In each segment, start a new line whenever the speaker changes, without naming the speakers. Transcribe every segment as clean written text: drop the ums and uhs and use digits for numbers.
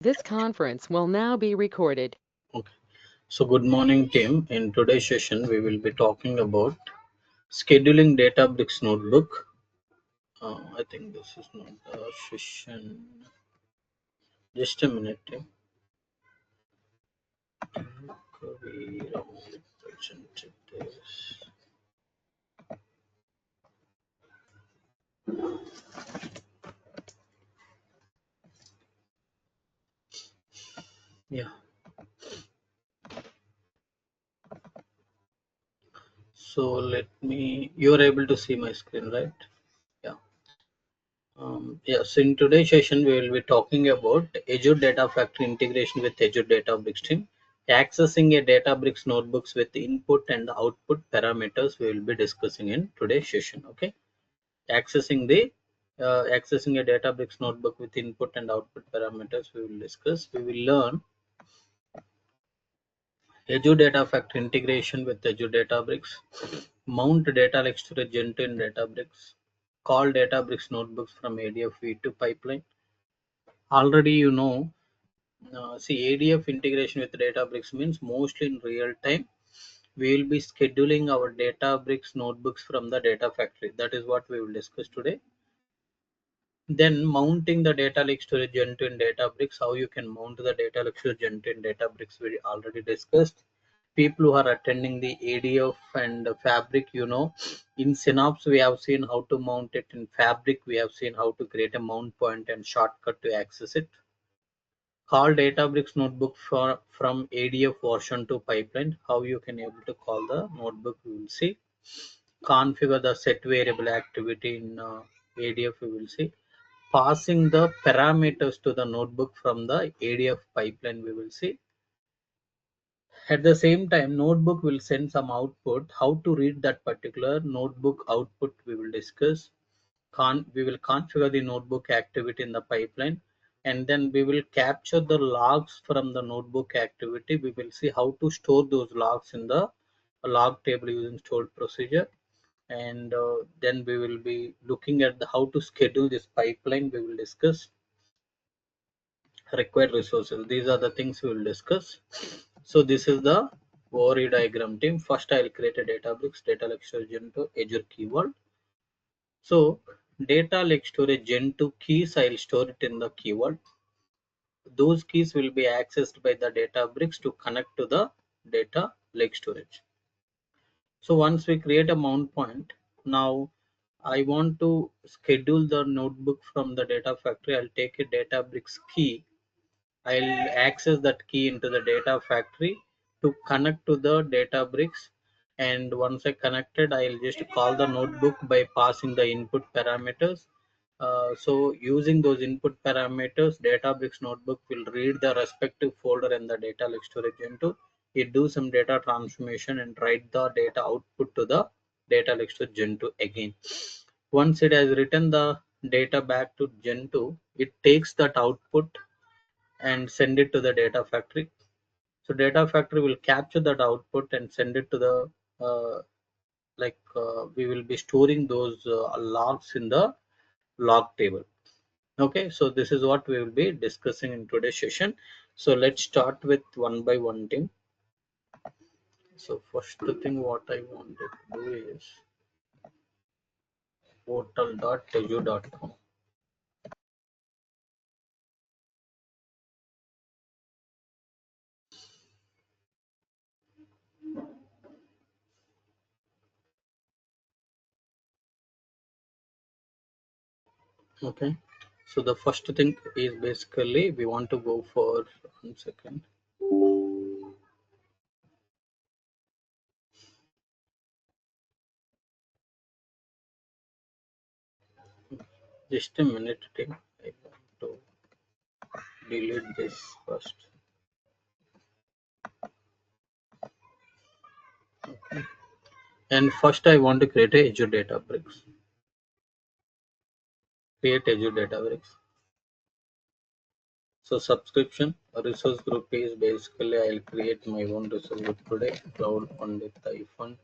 This conference will now be recorded.
Okay. So good morning, team. In today's session, we will be talking about scheduling Databricks notebook. I think this is not the session. Just a minute, team. We presented this. Yeah. So let me. You are able to see my screen, right? Yeah. So in today's session, we will be talking about Azure Data Factory integration with Azure Databricks team. Accessing a Databricks notebooks with input and output parameters we will be discussing in today's session. Okay, accessing a Databricks notebook with input and output parameters we will discuss. We will learn Azure Data Factory integration with Azure Databricks, mount data lake storage into in Databricks, call Databricks notebooks from ADF V2 Pipeline. Already you know, see ADF integration with Databricks means mostly in real time. We will be scheduling our Databricks notebooks from the data factory. That is what we will discuss today. Then mounting the data lake storage into in Databricks. How you can mount the data lake storage into in Databricks we already discussed. People who are attending the ADF and Fabric, you know, in Synapse we have seen how to mount it. In Fabric we have seen how to create a mount point and shortcut to access it. Call Databricks notebook from ADF version 2 pipeline. How you can able to call the notebook we will see. Configure the set variable activity in ADF we will see. Passing the parameters to the notebook from the ADF pipeline we will see. At the same time, notebook will send some output. How to read that particular notebook output we will discuss. We will configure the notebook activity in the pipeline, and then we will capture the logs from the notebook activity. We will see how to store those logs in the log table using stored procedure, and then we will be looking at how to schedule this pipeline. We will discuss required resources. These are the things we will discuss. So this is the overview diagram, team. First I will create a Databricks data lake storage into Azure keyword. So data lake storage gen 2 keys, I will store it in the keyword. Those keys will be accessed by the Databricks to connect to the data lake storage. So once we create a mount point, now I want to schedule the notebook from the data factory. I'll take a Databricks key. I'll access that key into the data factory to connect to the Databricks, and once I connected, I'll just call the notebook by passing the input parameters. So using those input parameters, Databricks notebook will read the respective folder and the data lake storage into it, do some data transformation and write the data output to the data lake storage gen 2 again. Once it has written the data back to gen 2, it takes that output and send it to the data factory. So data factory will capture that output and send it to the we will be storing those logs in the log table. Okay, so this is what we will be discussing in today's session. So let's start with one by one thing. So first thing what I wanted to do is portal.azure.com. Okay, so the first thing is basically we want to go for 1 second. Just a minute, team. I want to delete this first. Okay. And first I want to create a Azure Databricks. Create Azure Databricks. So subscription resource group is basically I'll create my own resource group today. Cloud Pandit iPhone.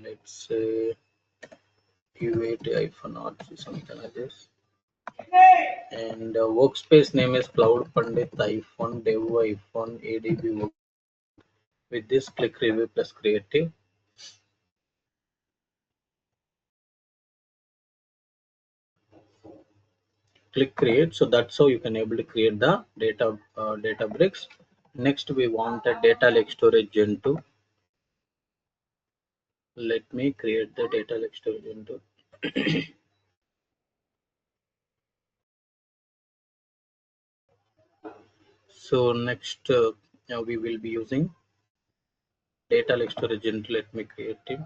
Let's say UAT iPhone or something like this. And workspace name is Cloud Pandit iPhone Dev iPhone ADB work. With this, click Review plus Creative. Click Create. So that's how you can able to create the data bricks. Next, we want a data lake storage Gen 2. Let me create the data lake storage Gen 2. So next, we will be using data lake storage Gen 2. Let me create it.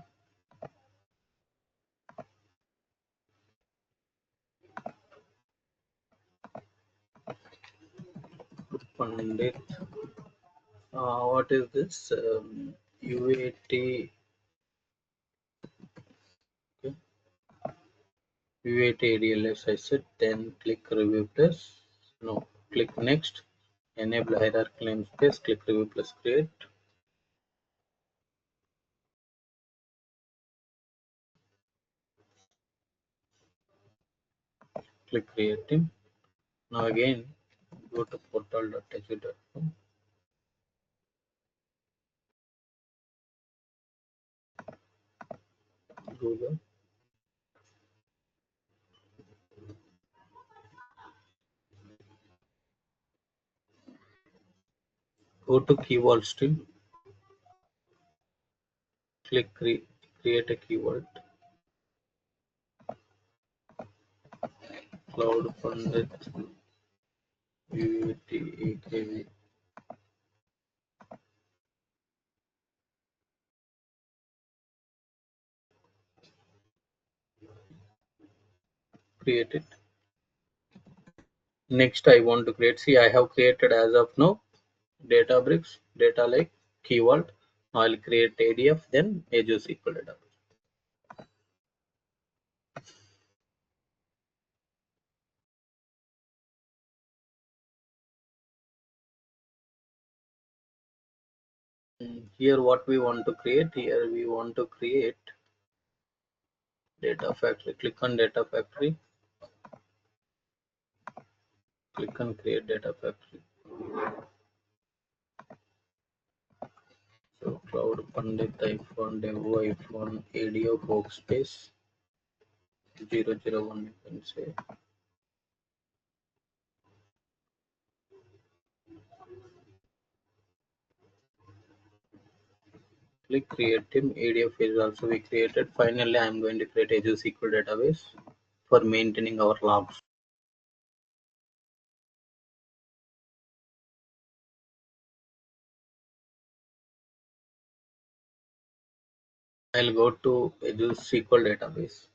Pandit. What is this? UAT. Okay. UAT ADLS. I said. Then click Review plus. No. Click Next. Enable hierarchy namespace. Click Review plus Create. Click Creating. Now again, go to portal.azure.com. Google. Go to keyword stream. Click create a keyword. Cloud Pandit UAT. Create it. Next, I want to create. See, I have created as of now Databricks, data lake, keyword. Now I'll create ADF, then Azure SQL database. Here, what we want to create? Here, we want to create data factory. Click on data factory. Click on create data factory. So Cloud Pandit iPhone Dev iPhone ADF workspace 001 you can say. Click create him. ADF is also we created. Finally, I am going to create Azure SQL database for maintaining our logs. I'll go to Azure SQL database.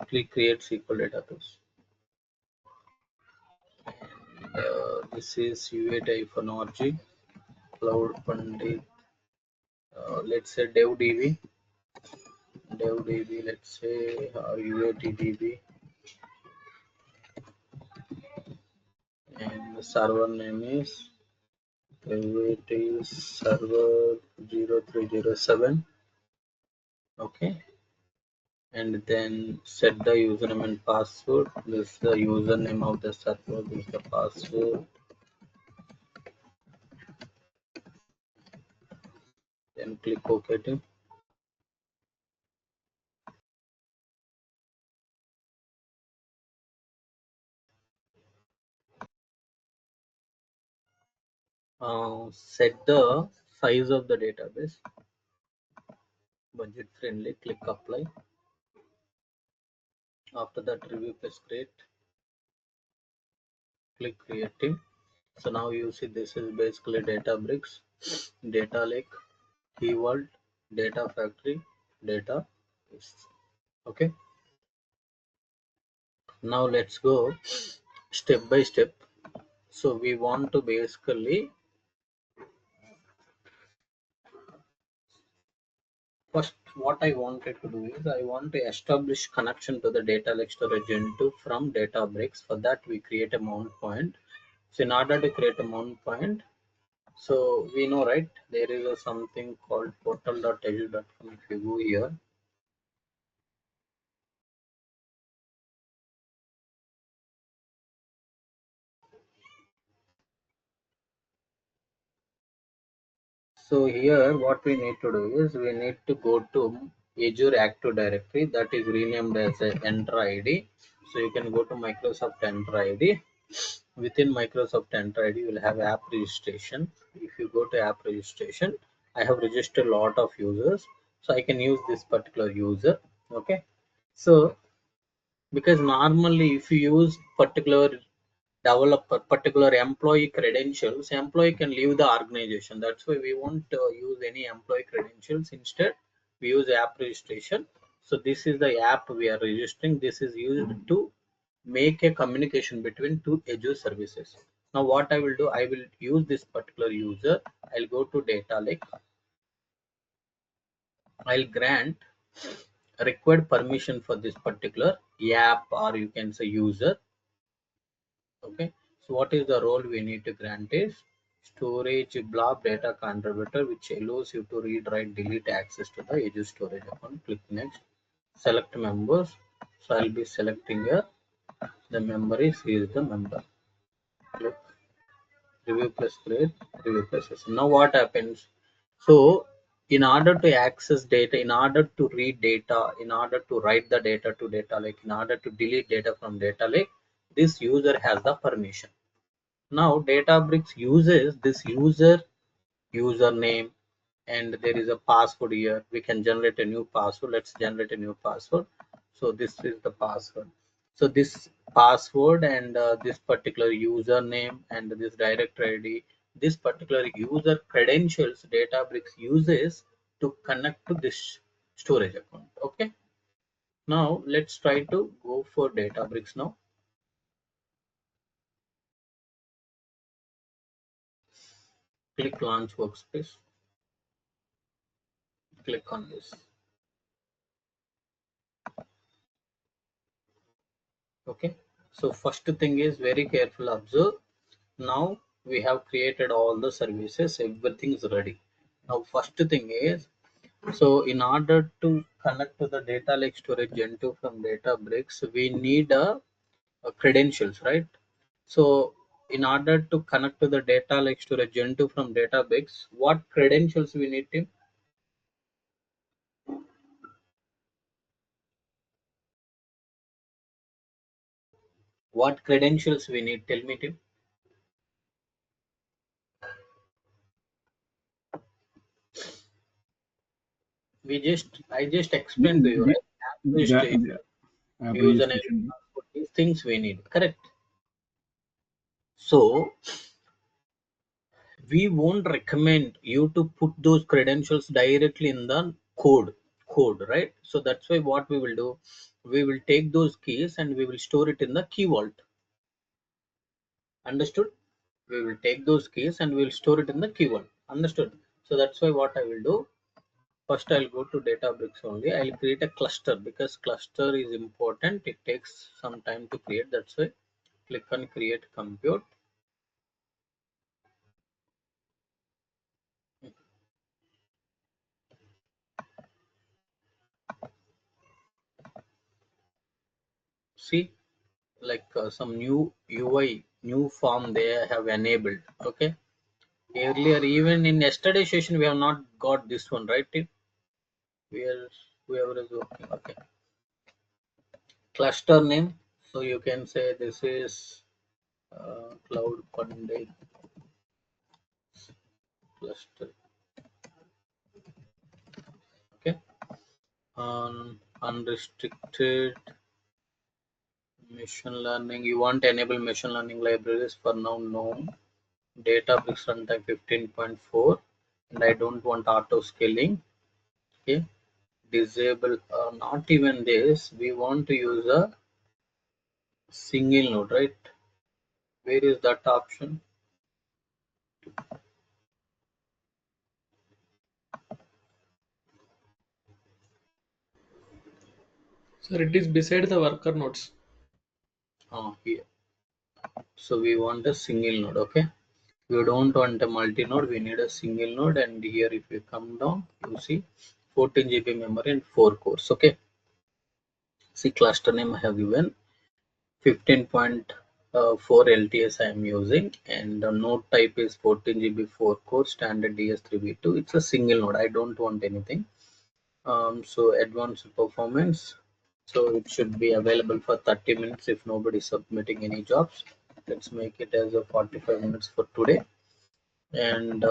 Click create SQL database. This is UAT-org, Cloud Pandit. Let's say DevDB. Let's say UATDB, and the server name is UAT server 0307. Okay, and then set the username and password. This is the username of the server. This is the password. Then click OK. Set the size of the database, budget friendly. Click apply. After that, review plus create. Click creating. So now you see this is basically Databricks, data lake, keyword, data factory, data. Okay. Now let's go step by step. So we want to basically first what I wanted to do is I want to establish connection to the data lake storage into from Databricks. For that we create a mount point. So in order to create a mount point, so we know right there is a something called portal.azure.com. If you go here, So here what we need to do is we need to go to Azure Active Directory, that is renamed as a Enter ID. So you can go to Microsoft Enter ID. Within Microsoft Enter ID you will have app registration. If you go to app registration, I have registered a lot of users, so I can use this particular user. Okay, so because normally if you use particular developer particular employee credentials, employee can leave the organization. That's why we won't use any employee credentials. Instead we use app registration. So this is the app we are registering. This is used to make a communication between two Azure services. Now what I will do, I will use this particular user. I'll go to data lake. I'll grant required permission for this particular app, or you can say user. Okay, so what is the role we need to grant is storage blob data contributor, which allows you to read, write, delete access to the Azure storage account. Click next. Select members. So I'll be selecting here the member is, he is the member. Click review plus create, review plus session. Now what happens? So in order to access data, in order to read data, in order to write the data to data lake, in order to delete data from data lake, this user has the permission. Now Databricks uses this user username, and there is a password here. We can generate a new password. Let's generate a new password. So this is the password. So this password and this particular username and this direct ID, this particular user credentials Databricks uses to connect to this storage account. Okay. Now let's try to go for Databricks now. Click launch workspace. Click on this. Okay, so first thing is very careful observe. Now we have created all the services, everything is ready. Now first thing is, so in order to connect to the data lake storage gen2 from Databricks, we need a credentials, right? So in order to connect to the data lake storage gen2 from Databricks, what credentials we need, Tim? What credentials we need, tell me, Tim. I just explained to you,
The,
right? Administration,
the app
username,
registration.
password, these things we need, correct? So we won't recommend you to put those credentials directly in the code, right? So that's why what we will do, we will take those keys and we will store it in the key vault. Understood? We will take those keys and we will store it in the key vault. Understood? So that's why what I will do, first I'll go to Databricks only. I'll create a cluster because cluster is important. It takes some time to create. That's why click on create compute. See, like some new UI, new form they have enabled. Okay, earlier even in yesterday session we have not got this one, right? Where whoever is working. Okay, cluster name. So you can say this is cloud funded cluster. Okay, unrestricted machine learning. You want to enable machine learning libraries for now? No. Databricks runtime 15.4, and I don't want auto scaling. Okay, disable not even this, we want to use a single node, right? Where is that option?
Sir, it is beside the worker nodes.
Here. So we want a single node. Okay, we don't want a multi node, we need a single node. And here if you come down, you see 14 GB memory and 4 cores. Okay, see cluster name I have given 15.4 4 LTS I am using, and the node type is 14 GB 4 core standard DS3V2. It's a single node. I don't want anything. So advanced performance. So it should be available for 30 minutes if nobody is submitting any jobs. Let's make it as a 45 minutes for today. And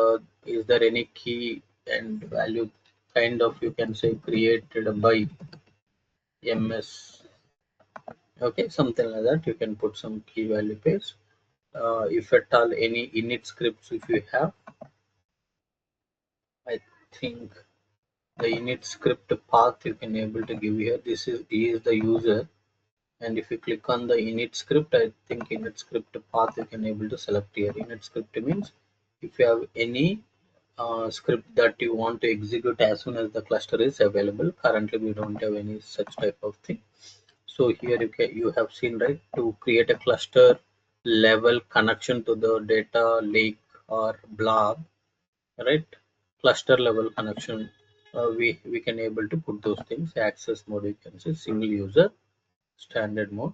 is there any key and value kind of, you can say, created by MS? Okay, something like that. You can put some key value pairs. If at all any init scripts, if you have, I think the init script path you can able to give here. This is he is the user, and if you click on the init script, I think init script path you can able to select here. Init script means if you have any script that you want to execute as soon as the cluster is available. Currently we don't have any such type of thing. So here you have seen, right, to create a cluster level connection to the data lake or blob, right? Cluster level connection. We can able to put those things. Access mode, you can say single user, standard mode.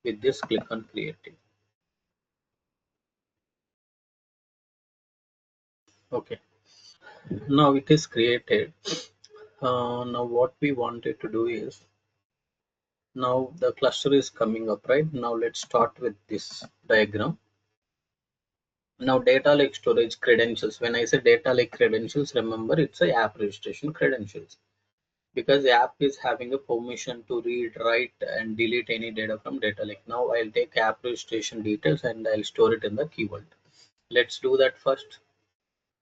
With this, click on creating. Okay. Now it is created. Now what we wanted to do is, now the cluster is coming up, right? Now let's start with this diagram. Now data lake storage credentials. When I say data lake credentials, remember it's a app registration credentials, because the app is having a permission to read, write, and delete any data from data lake. Now I'll take app registration details and I'll store it in the key vault. Let's do that first.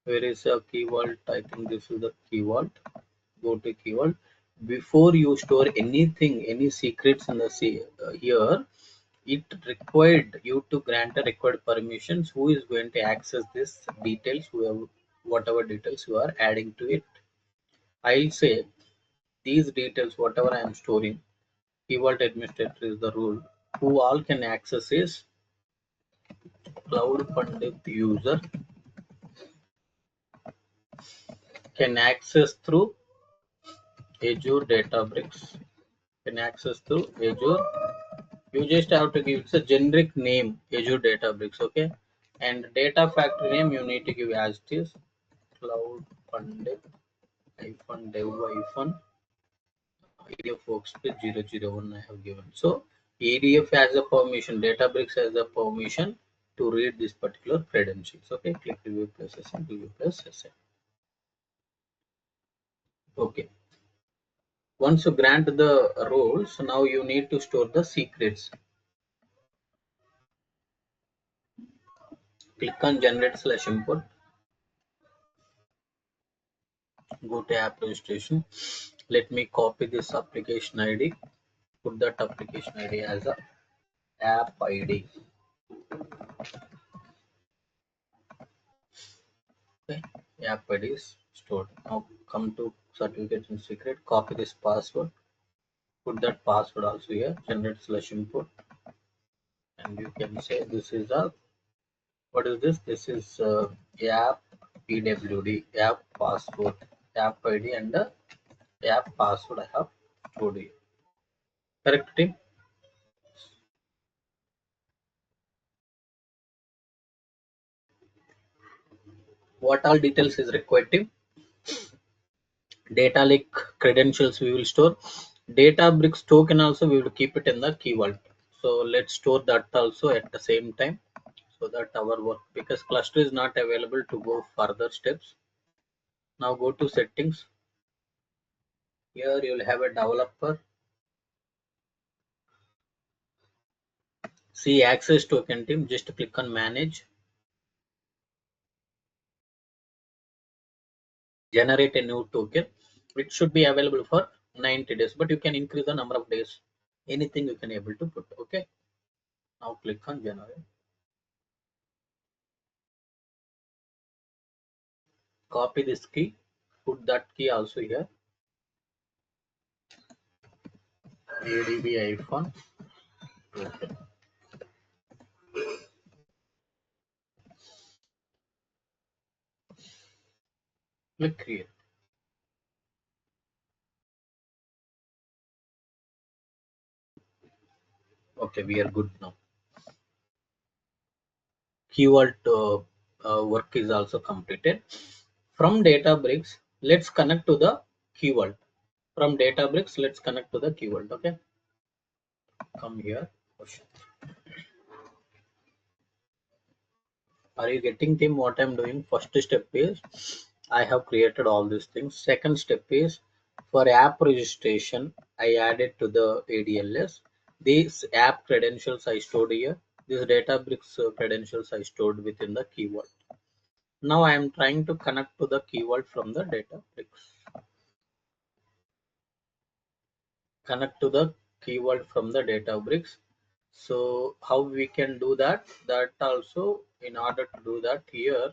Where is a key vault? I think this is the key vault. Go to key vault. Before you store anything, any secrets in the here, it required you to grant a required permissions. Who is going to access this details? Whoever, whatever details you are adding to it. I'll say these details, whatever I am storing, key vault administrator is the rule. Who all can access is Cloud Pandit user can access through Azure Databricks. Can access through Azure. You just have to give, it's a generic name, Azure Databricks, okay? And data factory name you need to give as it is, Cloud Pandit hyphen dev hyphen ADF workspace 001 I have given. So ADF has a permission, Databricks has a permission to read this particular credentials. Okay, click review plus SN, review plus SN. Okay. Once you grant the roles, now you need to store the secrets. Click on generate slash import. Go to app registration. Let me copy this application ID. Put that application ID as a app ID. Okay, app ID is stored. Now come to certificates and secret. Copy this password. Put that password also here. Generate slash import, and you can say this is a, what is this? This is app PWD, app password, app ID, and the app password I have stored here. Correct, team? What all details is required, team? Data lake credentials we will store. Databricks token also we will keep it in the key vault. So let's store that also at the same time, so that our work, because cluster is not available to go further steps. Now go to settings. Here you will have a developer. See access token, team. Just click on manage. Generate a new token. It should be available for 90 days, but you can increase the number of days. Anything you can able to put. Okay. Now click on generate. Copy this key. Put that key also here. ADB iPhone token. Click create. Okay, we are good now. keyword work is also completed. From Databricks, let's connect to the keyword. From Databricks, let's connect to the keyword. Okay, come here. Are you getting them what I'm doing? First step is I have created all these things. Second step is for app registration, I added to the ADLS. These app credentials I stored here. These Databricks credentials I stored within the keyword. Now I am trying to connect to the keyword from the Databricks. Connect to the keyword from the Databricks. So how we can do that? That also, in order to do that, here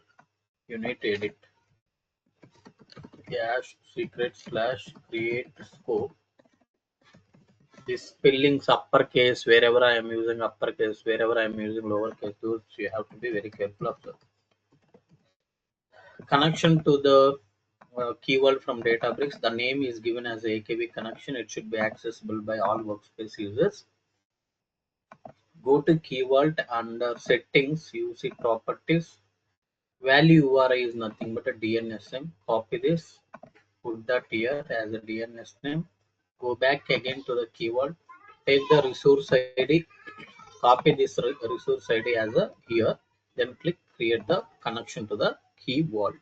you need to edit cache secret slash create scope. This spellings uppercase wherever I am using uppercase, wherever I am using lowercase, those you have to be very careful of. The connection to the keyword from Databricks, the name is given as AKB connection. It should be accessible by all workspace users. Go to keyword under settings, you see properties. Value URI is nothing but a DNS name. Copy this, put that here as a DNS name. Go back again to the keyword. Take the resource ID, copy this resource ID as a here. Then click create the connection to the keyword.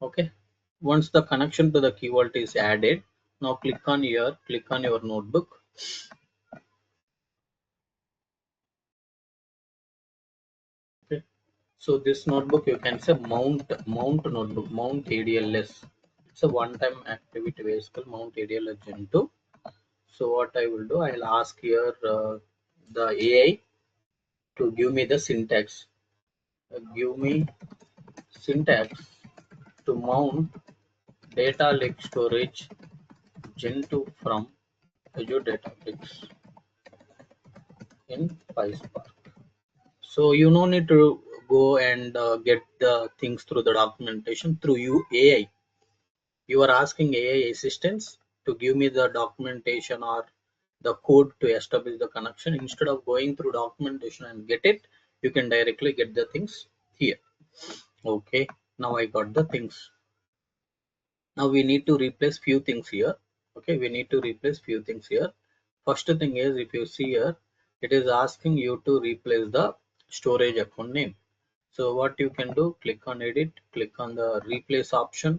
Okay. Once the connection to the keyword is added, now click on here, click on your notebook. Okay. So this notebook you can say mount notebook, mount ADLS. It's a one-time activity vehicle, mount ADLS Gen 2. So what I will do, I'll ask here the AI to give me the syntax. Give me syntax to mount data lake storage Gen 2 from Azure Databricks in PySpark. So you no need to go and get the things through the documentation through you AI. You are asking AI assistance to give me the documentation or the code to establish the connection. Instead of going through documentation and get it, you can directly get the things here. Okay, now I got the things. Now we need to replace few things here. Okay, we need to replace few things here. First thing is, if you see here, it is asking you to replace the storage account name. So what you can do, click on edit, click on the replace option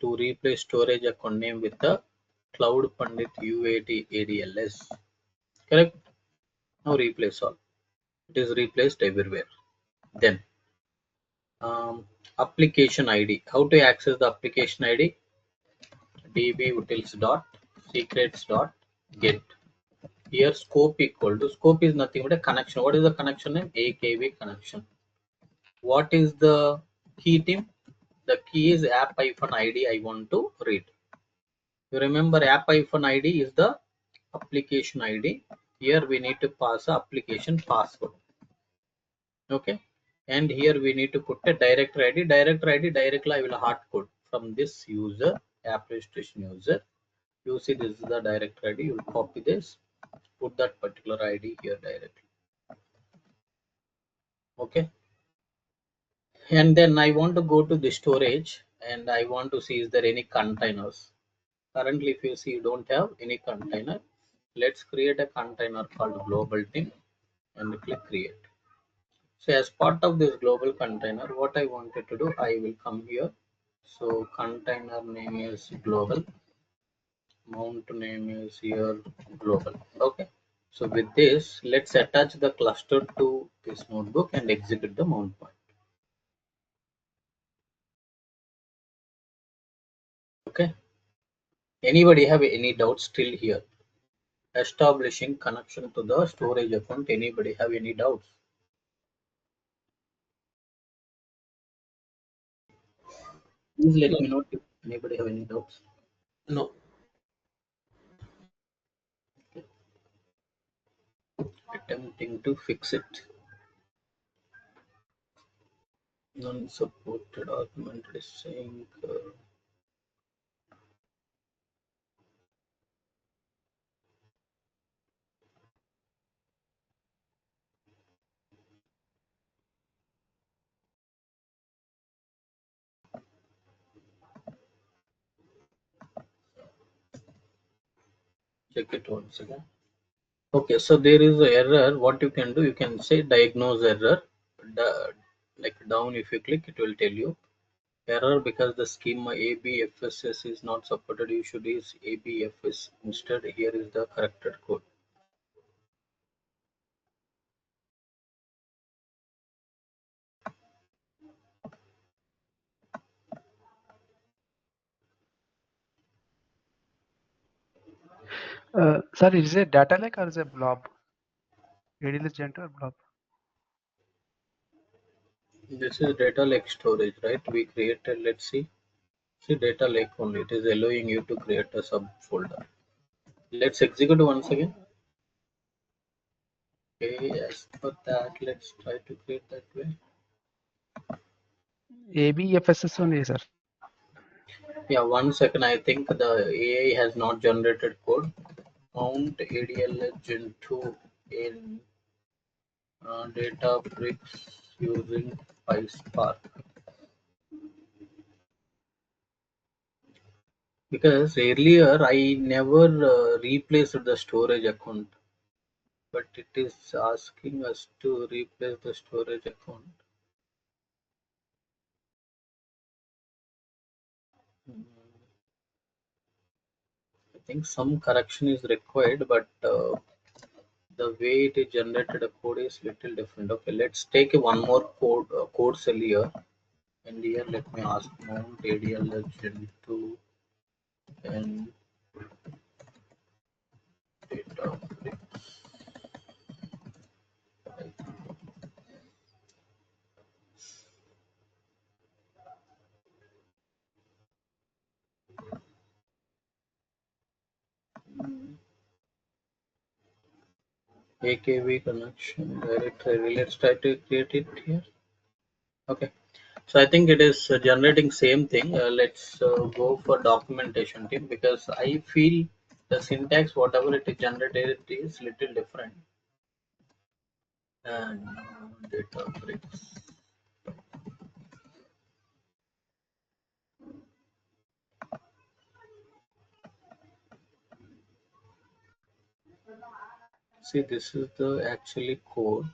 to replace storage account name with the Cloud Pandit UAT ADLS. Correct. Now replace all. It is replaced everywhere. Then application ID. How to access the application ID? dbutils dot secrets dot get. Here scope equal to, scope is nothing but a connection. What is the connection name? AKB connection. What is the key team? The key is app-id I want to read. You remember app-id is the application ID. Here we need to pass a application password. Okay. And here we need to put a directory ID. Directory ID directly I will hard code from this user, app registration user. You see this is the directory ID. You will copy this, put that particular ID here directly. Okay. And then I want to go to the storage and I want to see is there any containers. Currently, if you see you don't have any container, let's create a container called global team and click create. So as part of this global container, what I wanted to do, I will come here. So container name is global, mount name is here global. Okay. So with this, let's attach the cluster to this notebook and execute the mount point. Okay. Anybody have any doubts still here? Establishing connection to the storage account. Anybody have any doubts? Please let
No,
me know if anybody have any doubts.
no.
Attempting to fix it. Non-supported augmented sync. check it once again. Okay, so there is a error. What you can do, you can say diagnose error. Like down, if you click, it will tell you error because the schema ABFSS is not supported. You should use ABFS instead. Here is the corrected code.
Sir, is it data lake or is it blob? ADLS gent or blob?
This is data lake storage, right? We created, let's see. See data lake only. It is allowing you to create a subfolder. Let's execute once again. Okay, as per that, let's try to create that way.
ABFSS only, sir.
Yeah, 1 second. I think the AI has not generated code. Mount ADLS Gen 2 in Databricks using PySpark. Because earlier I never replaced the storage account, but it is asking us to replace the storage account. Mm, I think some correction is required, but the way it is generated a code is little different. Okay, let's take one more code cell here, and here let me ask Mount ADLS Gen 2 and Databricks. AKV connection directory. Let's try to create it here. Okay, so I think it is generating same thing. Let's go for documentation team because I feel the syntax whatever it is generated is little different. And Databricks. See, this is the actually code,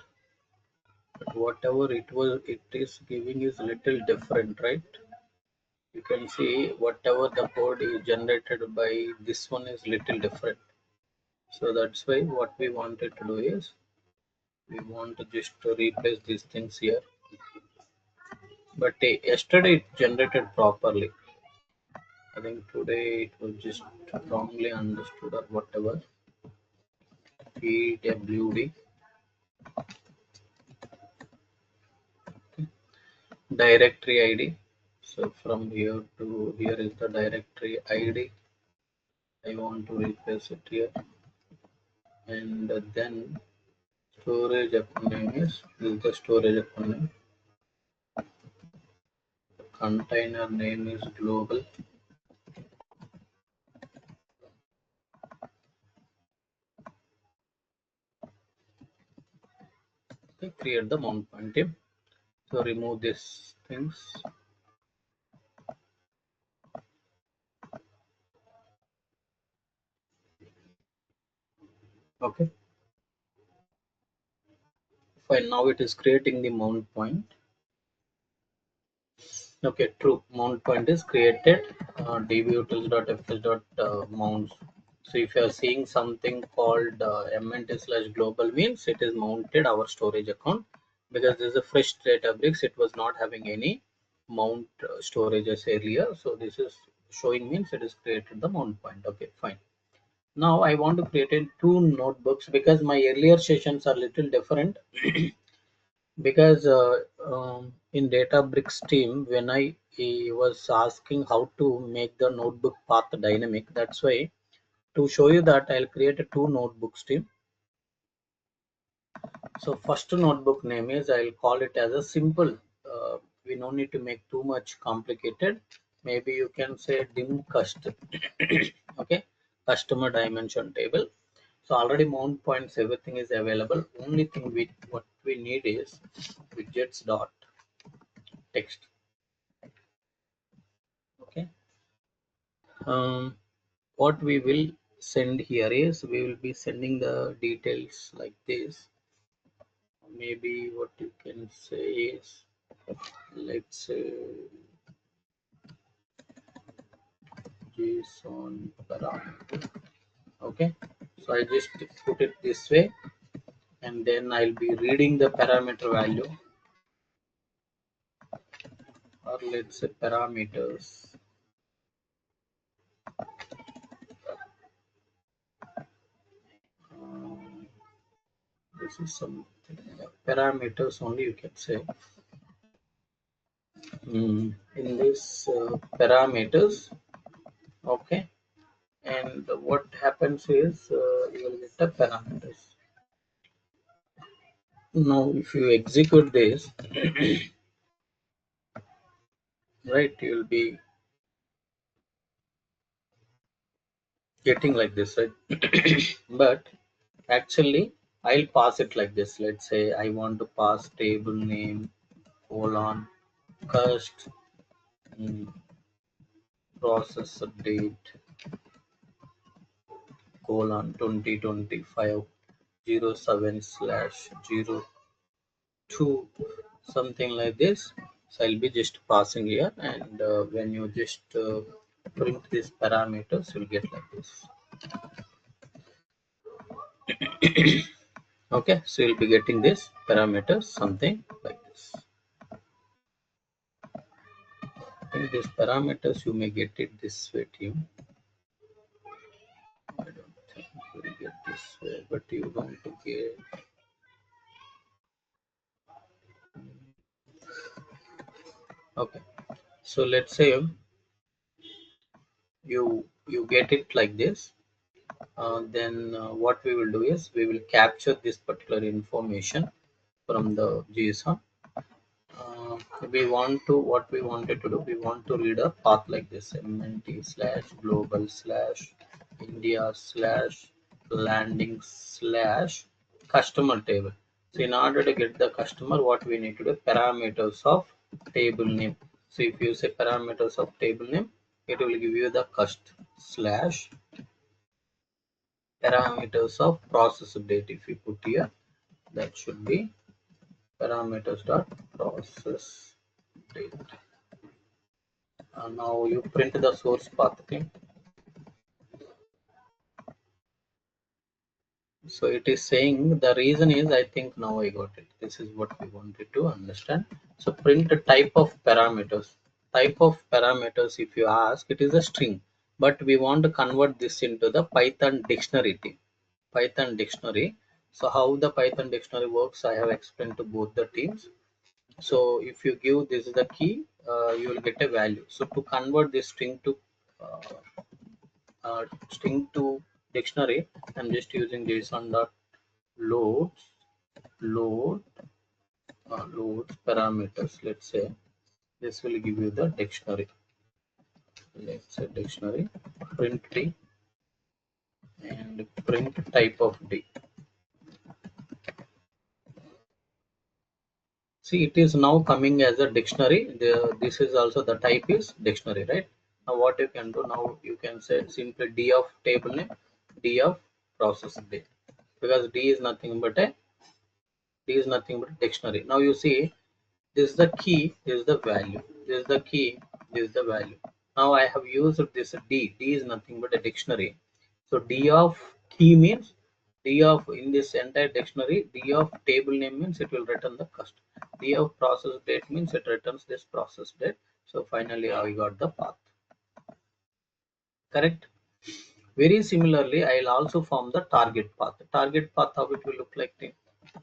but whatever it is giving is little different, right? You can see whatever the code is generated by this one is little different. So that's why what we wanted to do is we want to just to replace these things here. But yesterday it generated properly. I think today it was just wrongly understood or whatever. PWD directory ID. So from here to here is the directory ID. I want to replace it here, and then storage account name is this is the storage account name. Container name is global. Okay, create the mount point team. So remove these things. Okay, fine. Now it is creating the mount point. Okay, true. Mount point is created. dbutils.fs.mounts. So if you are seeing something called mnt/global means it is mounted our storage account because this is a fresh Databricks. It was not having any mount storages earlier. So this is showing means it is created the mount point. Okay, fine. Now I want to create in two notebooks because my earlier sessions are little different. Because in Databricks team, when I was asking how to make the notebook path dynamic, that's why to show you that I'll create a two notebooks team. So first notebook name is I'll call it as a simple. We no need to make too much complicated. Maybe you can say dim custom. Okay, customer dimension table. So already mount points, everything is available. Only thing what we need is widgets dot text. Okay. What we will send here is we will be sending the details like this. Maybe what you can say is, let's say JSON parameter. Okay, so I just put it this way, and then I'll be reading the parameter value, or let's say parameters. This is something parameters only, you can say. In this parameters, okay, and what happens is you will get the parameters. Now if you execute this, right, you will be getting like this, right? But actually I'll pass it like this. Let's say I want to pass table name colon cust process date colon 2025/07/02, something like this. So I'll be just passing here, and when you just print these parameters, you'll get like this. Okay, so you'll be getting this parameters, something like this. In these parameters, you may get it this way, team. I don't think you will get this way, but you want to get. Okay, so let's say you get it like this. Then what we will do is we will capture this particular information from the JSON. We want to, what we wanted to do, we want to read a path like this: mnt / global / India / landing / customer table. So in order to get the customer, what we need to do, parameters of table name. So if you say parameters of table name, it will give you the cust / parameters of process date. If you put here, that should be parameters dot process date. Now you print the source path thing. So it is saying, the reason is, I think now I got it. This is what we wanted to understand. So print a type of parameters. Type of parameters, if you ask, it is a string, but we want to convert this into the Python dictionary thing. Python dictionary. So how the Python dictionary works, I have explained to both the teams. So if you give this is the key, you will get a value. So to convert this string to dictionary, I'm just using JSON dot load loads parameters. Let's say this will give you the dictionary. Let's say dictionary print d and print type of d. See, it is now coming as a dictionary. This is also the type is dictionary, right? Now what you can do, now you can say simply d of table name, d of process date, because d is nothing but a dictionary. Now you see, this is the key, this is the value, this is the key, this is the value. Now I have used this d is nothing but a dictionary. So d of key means d of, in this entire dictionary, d of table name means it will return the cust. D of process date means it returns this process date. So finally I got the path. Correct. Very similarly, I'll also form the target path. The target path, how it will look like?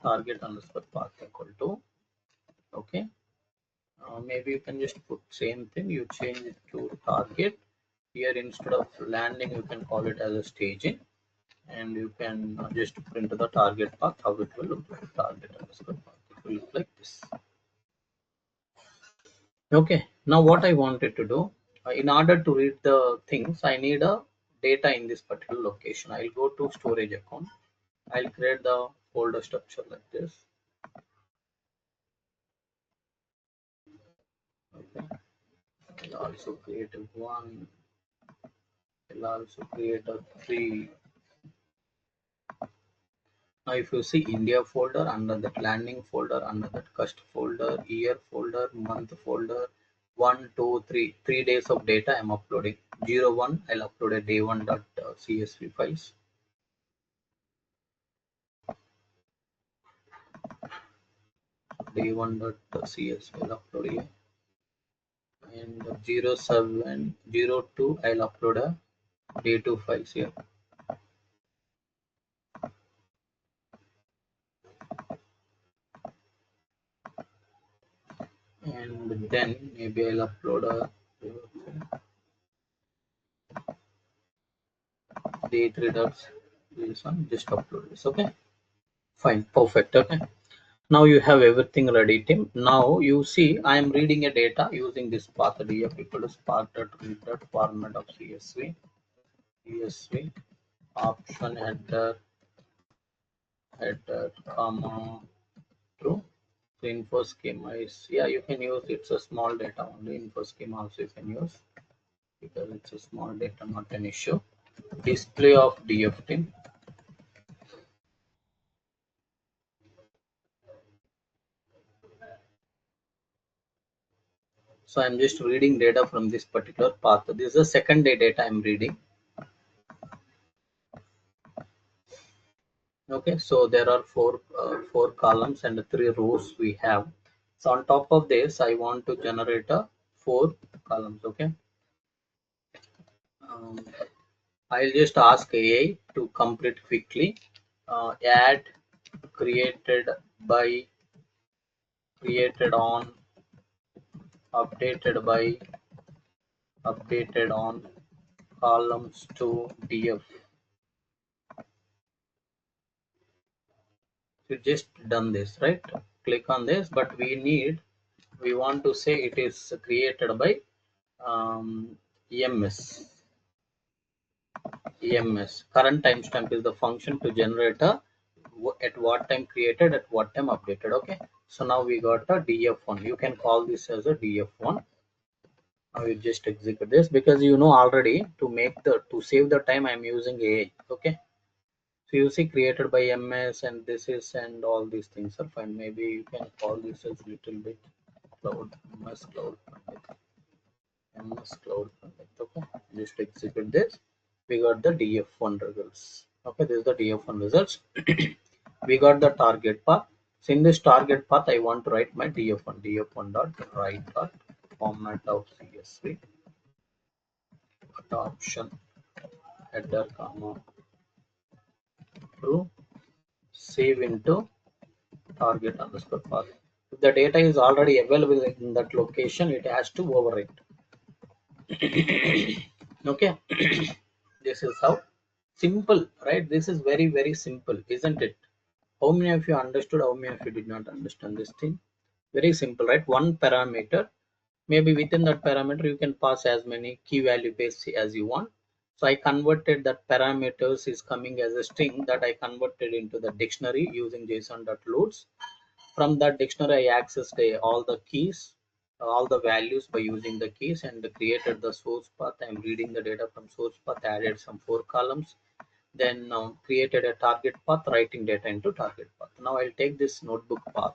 Target underscore path equal to, okay. Maybe you can just put same thing, you change it to target. Here instead of landing, you can call it as a staging, and you can just print the target path, how it will look like. Target underscore path, it will look like this. Okay, now what I wanted to do, in order to read the things, I need a data in this particular location. I'll go to storage account. I'll create the folder structure like this. Okay. I'll also create one I'll also create a 3. Now if you see India folder, under that landing folder, under that cust folder, year folder, month folder, 1, 2, 3, 3 days of data I'm uploading. 01, I'll upload a day1.csv files. Day1.csv I'll upload here. And 07, 02, I'll upload a day2 files here. And then maybe I'll upload a day3 dots. This one, just upload this. Okay, fine, perfect. Okay, now you have everything ready, Tim. Now you see I am reading a data using this path df equal to spark.read format of csv option header comma true. So info schema is, yeah, you can use, it's a small data only. Info schema also you can use because it's a small data, not an issue. Display of df, Tim. So I'm just reading data from this particular path. This is the second day data I'm reading. Okay, so there are four columns and 3 rows we have. So on top of this, I want to generate a 4 columns. Okay, I'll just ask AI to complete quickly. Add created by, created on, updated by, updated on columns to df. You just done this, right? Click on this, but we want to say it is created by EMS. Current timestamp is the function to generate a at what time created, at what time updated. Okay, so now we got a df1. You can call this as a df1. Now you just execute this because you know already to save the time I'm using AI. Okay, so you see created by ms and this is, and all these things are fine. Maybe you can call this as little bit cloud, ms cloud cloud. Okay, just execute this. We got the df1 results. Okay, this is the df1 results. We got the target path. So in this target path I want to write my df1 dot write dot format of csv option header comma true, save into target underscore path. If the data is already available in that location, it has to overwrite. Okay, this is how simple, right? This is very simple, isn't it? How many of you understood? How many of you did not understand this thing? Very simple, right? One parameter, maybe within that parameter you can pass as many key value base as you want. So I converted that parameters is coming as a string that I converted into the dictionary using json.loads. From that dictionary I accessed all the keys, all the values by using the keys, and created the source path. I'm reading the data from source path, added some 4 columns, then created a target path, writing data into target path. Now I'll take this notebook path.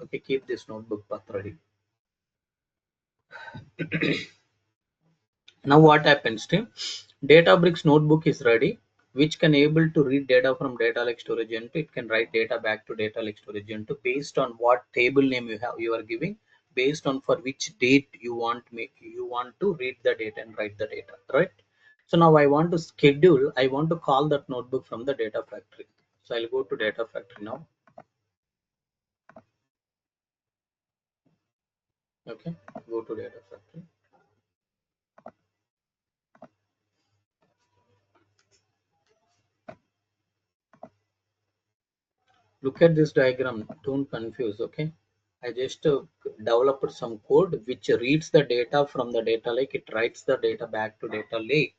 Okay, keep this notebook path ready. Now what happens to Databricks notebook is ready, which can able to read data from data lake storage into. It can write data back to data lake storage into based on what table name you are giving, based on for which date you want to read the data and write the data, right? So now I want to schedule, I want to call that notebook from the data factory. So I'll go to data factory now. Okay, go to data factory. Look at this diagram, don't confuse. Okay, I just developed some code which reads the data from the data lake. It writes the data back to data lake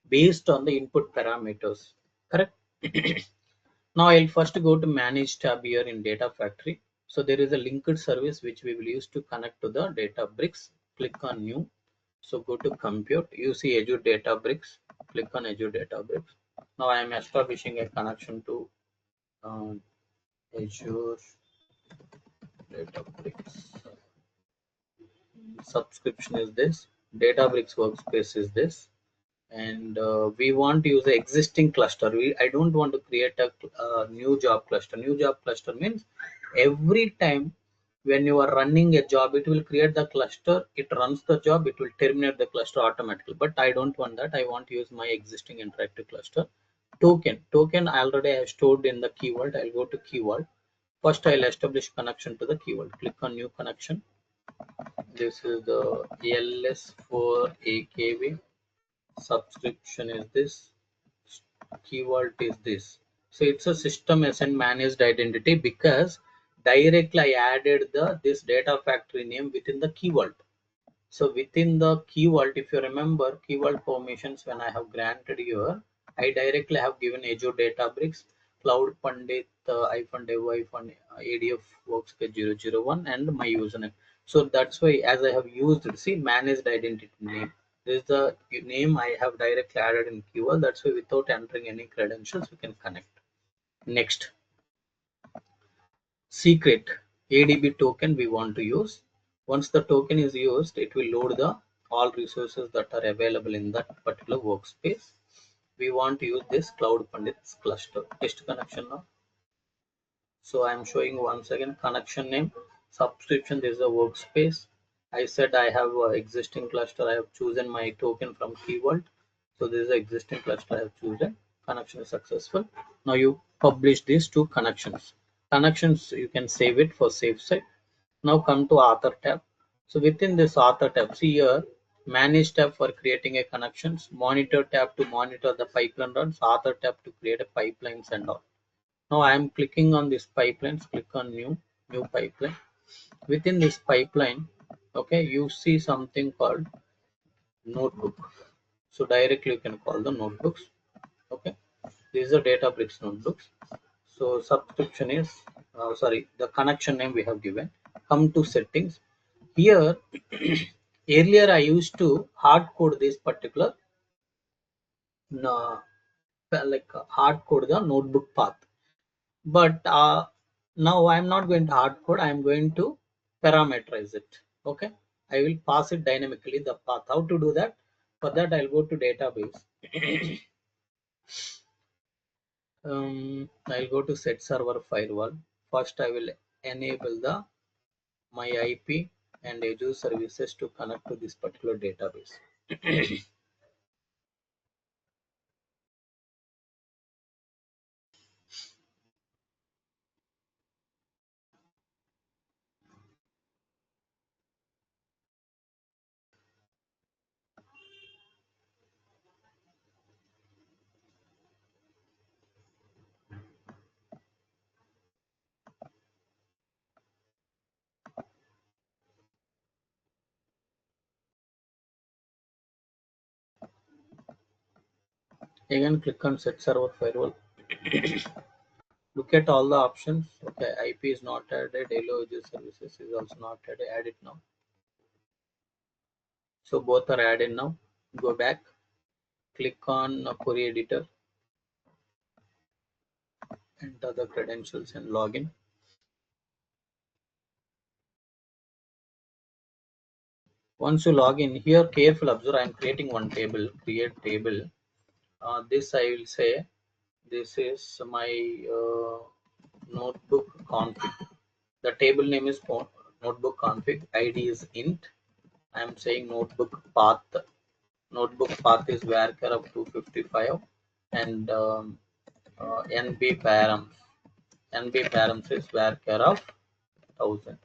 based on the input parameters, correct? Now I'll first go to manage tab here in data factory. So there is a linked service which we will use to connect to the Databricks. Click on new. So go to compute, you see Azure Databricks. Click on Azure Databricks. Now I am establishing a connection to Azure Databricks. Subscription is this. Databricks workspace is this. And we want to use the existing cluster. I don't want to create a new job cluster. New job cluster means every time when you are running a job, it will create the cluster, it runs the job, it will terminate the cluster automatically. But I don't want that. I want to use my existing interactive cluster. Token already I have stored in the key vault. I'll go to key vault. First I'll establish connection to the key vault. Click on new connection. This is the LS4 AKV. Subscription is this, key vault is this. So it's a system ascent managed identity because directly I added this data factory name within the key vault. So within the key vault, if you remember key vault permissions, when I have granted here, I directly have given Azure Databricks, Cloud Pandit, -dev ADF workspace 001 and my username. So that's why as I have used, see, managed identity name. This is the name I have directly added in key vault. That's why without entering any credentials, we can connect. Next, secret ADB token we want to use. Once the token is used, it will load the all resources that are available in that particular workspace. We want to use this Cloud Pandit's cluster. Test connection now. So I am showing once again connection name, subscription. This is a workspace. I said I have existing cluster. I have chosen my token from key vault. So this is the existing cluster I have chosen. Connection is successful. Now you publish these two connections. Connections, you can save it for safe side. Now come to author tab. So within this author tab, see here, manage tab for creating a connections, monitor tab to monitor the pipeline runs, author tab to create a pipelines and all. Now I am clicking on this pipelines, click on new pipeline. Within this pipeline, okay, you see something called notebook. So directly you can call the notebooks. Okay, these are Databricks notebooks. So subscription is the connection name we have given. Come to settings. Here earlier I used to hard code this particular uh, hard code the notebook path. But now I'm not going to hard code. I'm going to parameterize it. Okay, I will pass it dynamically the path. How to do that? For that I'll go to database. I'll go to set server firewall. First I will enable the my IP and Azure services to connect to this particular database. Again click on set server firewall. Look at all the options. Okay, IP is not added, Hello Azure services is also not added. Add it now. So both are added now. Go back, click on query editor, enter the credentials and login. Once you log in, here careful observe, I am creating one table, create table. This I will say, this is my notebook config. The table name is notebook config, ID is int. I am saying notebook path. Notebook path is varchar of 255 and NB params. NB params is varchar of 1000.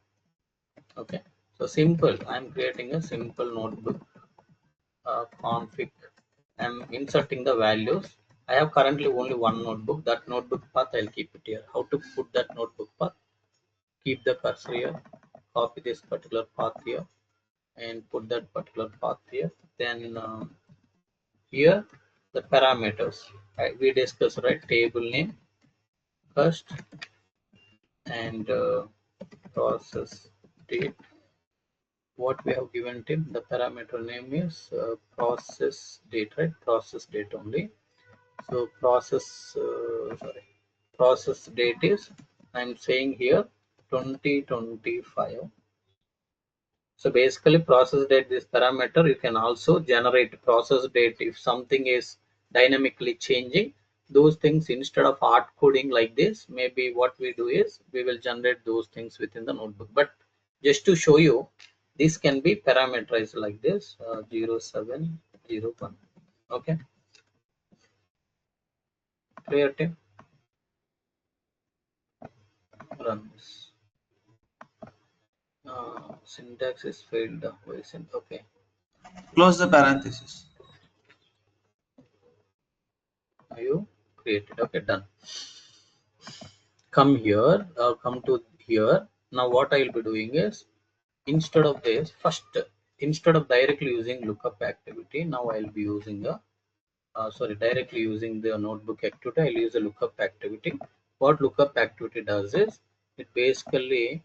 Okay, so simple. I'm creating a simple notebook config. I'm inserting the values. I have currently only one notebook. That notebook path I'll keep it here. How to put that notebook path? Keep the cursor here. Copy this particular path here and put that particular path here. Then here the parameters. We discussed, right? Table name first and process date what we have given to him, the parameter name is process date, right? Process date only. So process date is, I'm saying here 2025. So basically process date, this parameter, you can also generate process date if something is dynamically changing. Those things, instead of hard coding like this, maybe what we do is we will generate those things within the notebook. But just to show you, this can be parameterized like this, 0701. Okay, clear team? Run this. Syntax is failed. Okay.
Close the parenthesis.
Are you created? Okay, done. Come here, come to here. Now what I will be doing is, instead of this, first, instead of directly using lookup activity, now I will be using a directly using the notebook activity. I'll use a lookup activity. What lookup activity does is, it basically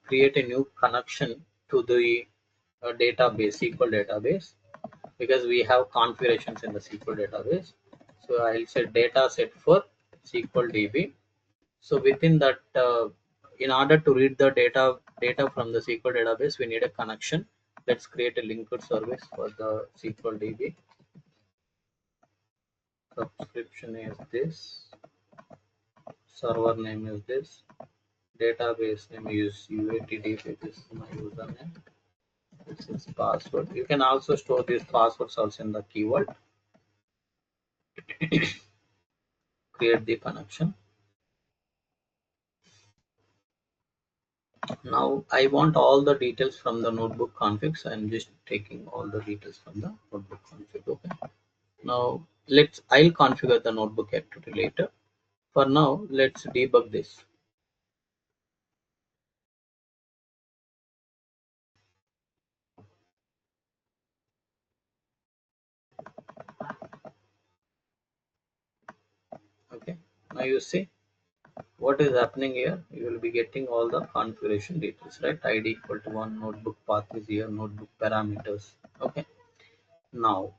create a new connection to the database, SQL database, because we have configurations in the SQL database. So I'll say data set for SQL DB. So within that, in order to read the data from the SQL database, we need a connection. Let's create a linked service for the SQL DB. Subscription is this. Server name is this. Database name is UATDB. This is my username. This is password. You can also store these passwords also in the keyword. Create the connection. Now I want all the details from the notebook config, so I'm just taking all the details from the notebook config. Okay. Now I'll configure the notebook activity later. For now, let's debug this. Okay. Now you see what is happening here. You will be getting all the configuration details, right? ID equal to 1, notebook path is here, notebook parameters. Okay. Now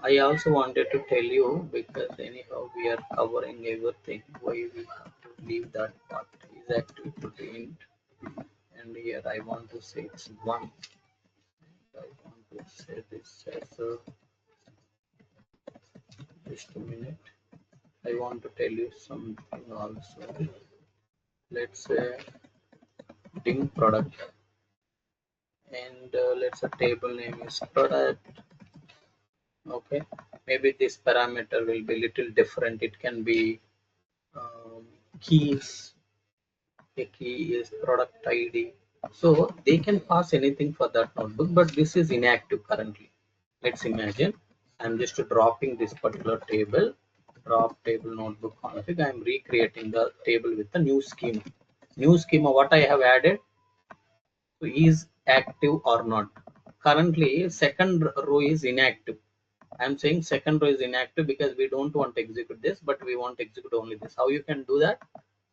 I also wanted to tell you, because anyhow we are covering everything, why we have to leave that part is active to the int, and here I want to say it's 1. I want to say this as a, just a minute. I want to tell you something also. Let's say dim product, and let's say table name is product. Okay, maybe this parameter will be little different. It can be keys. A key is product ID, so they can pass anything for that notebook, but this is inactive currently. Let's imagine I'm just dropping this particular table, drop table notebook config. I'm recreating the table with the new schema. What I have added, so is active or not. Currently second row is inactive. I'm saying second row is inactive because we don't want to execute this, but we want to execute only this. How you can do that?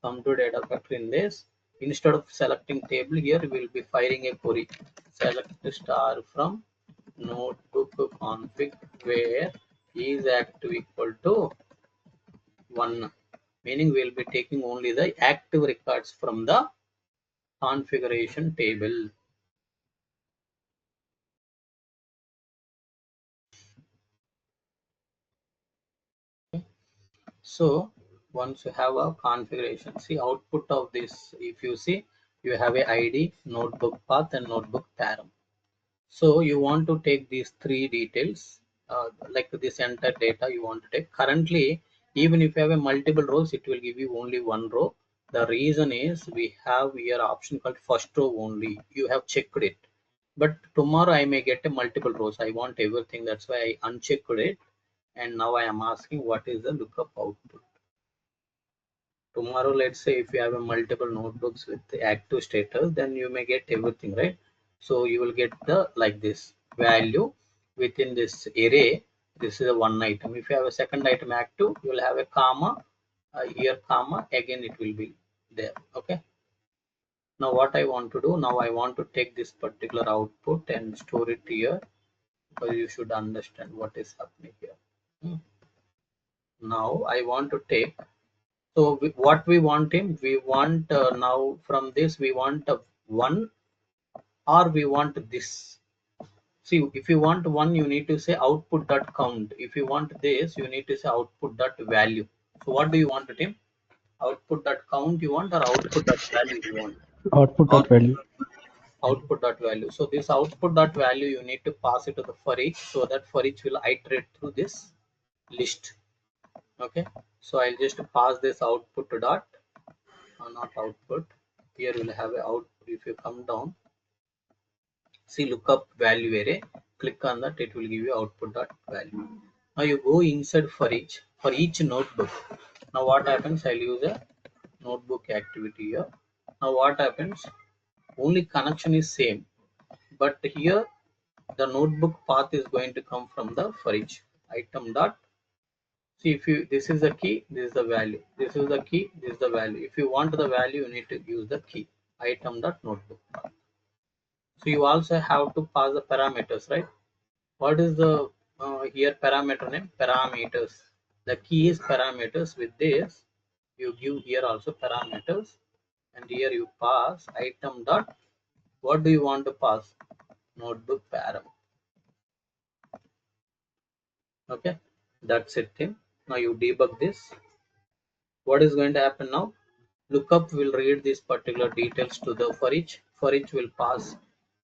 Come to data factory. In this, instead of selecting table, here we will be firing a query. Select star from notebook config where is active equal to 1, meaning we will be taking only the active records from the configuration table. So once you have a configuration, see output of this, if you see, you have a ID, notebook path, and notebook param. So you want to take these three details, like this entire data you want to take. Currently, even if you have a multiple rows, it will give you only one row. The reason is we have here option called first row only. You have checked it, but tomorrow I may get a multiple rows. I want everything. That's why I unchecked it. And now I am asking what is the lookup output. Tomorrow, let's say if you have a multiple notebooks with the active status, then you may get everything, right? So you will get the like this value within this array. This is a one item. If you have a second item active, you will have a comma, here comma, again it will be there. Okay. Now what I want to do, now I want to take this particular output and store it here, because you should understand what is happening here. Hmm. Now I want to take, so what we want him, we want now from this we want a 1, or we want this. See, if you want 1, you need to say output dot count. If you want this, you need to say output dot value. So what do you want, Tim? Output dot count you want, or output dot value you want?
Output dot value.
Output dot value. So this output dot value you need to pass it to the for each, so that for each will iterate through this list. Okay, so I'll just pass this output dot, not output. Here we'll have a output. If you come down, see lookup value array, click on that, it will give you output dot value. Now you go inside for each notebook. Now what happens, I'll use a notebook activity here. Now what happens, only connection is same, but here the notebook path is going to come from the for each item dot. See, if you, this is the key, this is the value, this is the key, this is the value. If you want the value, you need to use the key item dot notebook path. So you also have to pass the parameters, right? What is the here parameter name? Parameters. The key is parameters. With this you give here also parameters, and here you pass item dot, what do you want to pass? Notebook param. Okay, that's it, Tim. Now you debug this. What is going to happen now? Lookup will read these particular details to the for each. For each will pass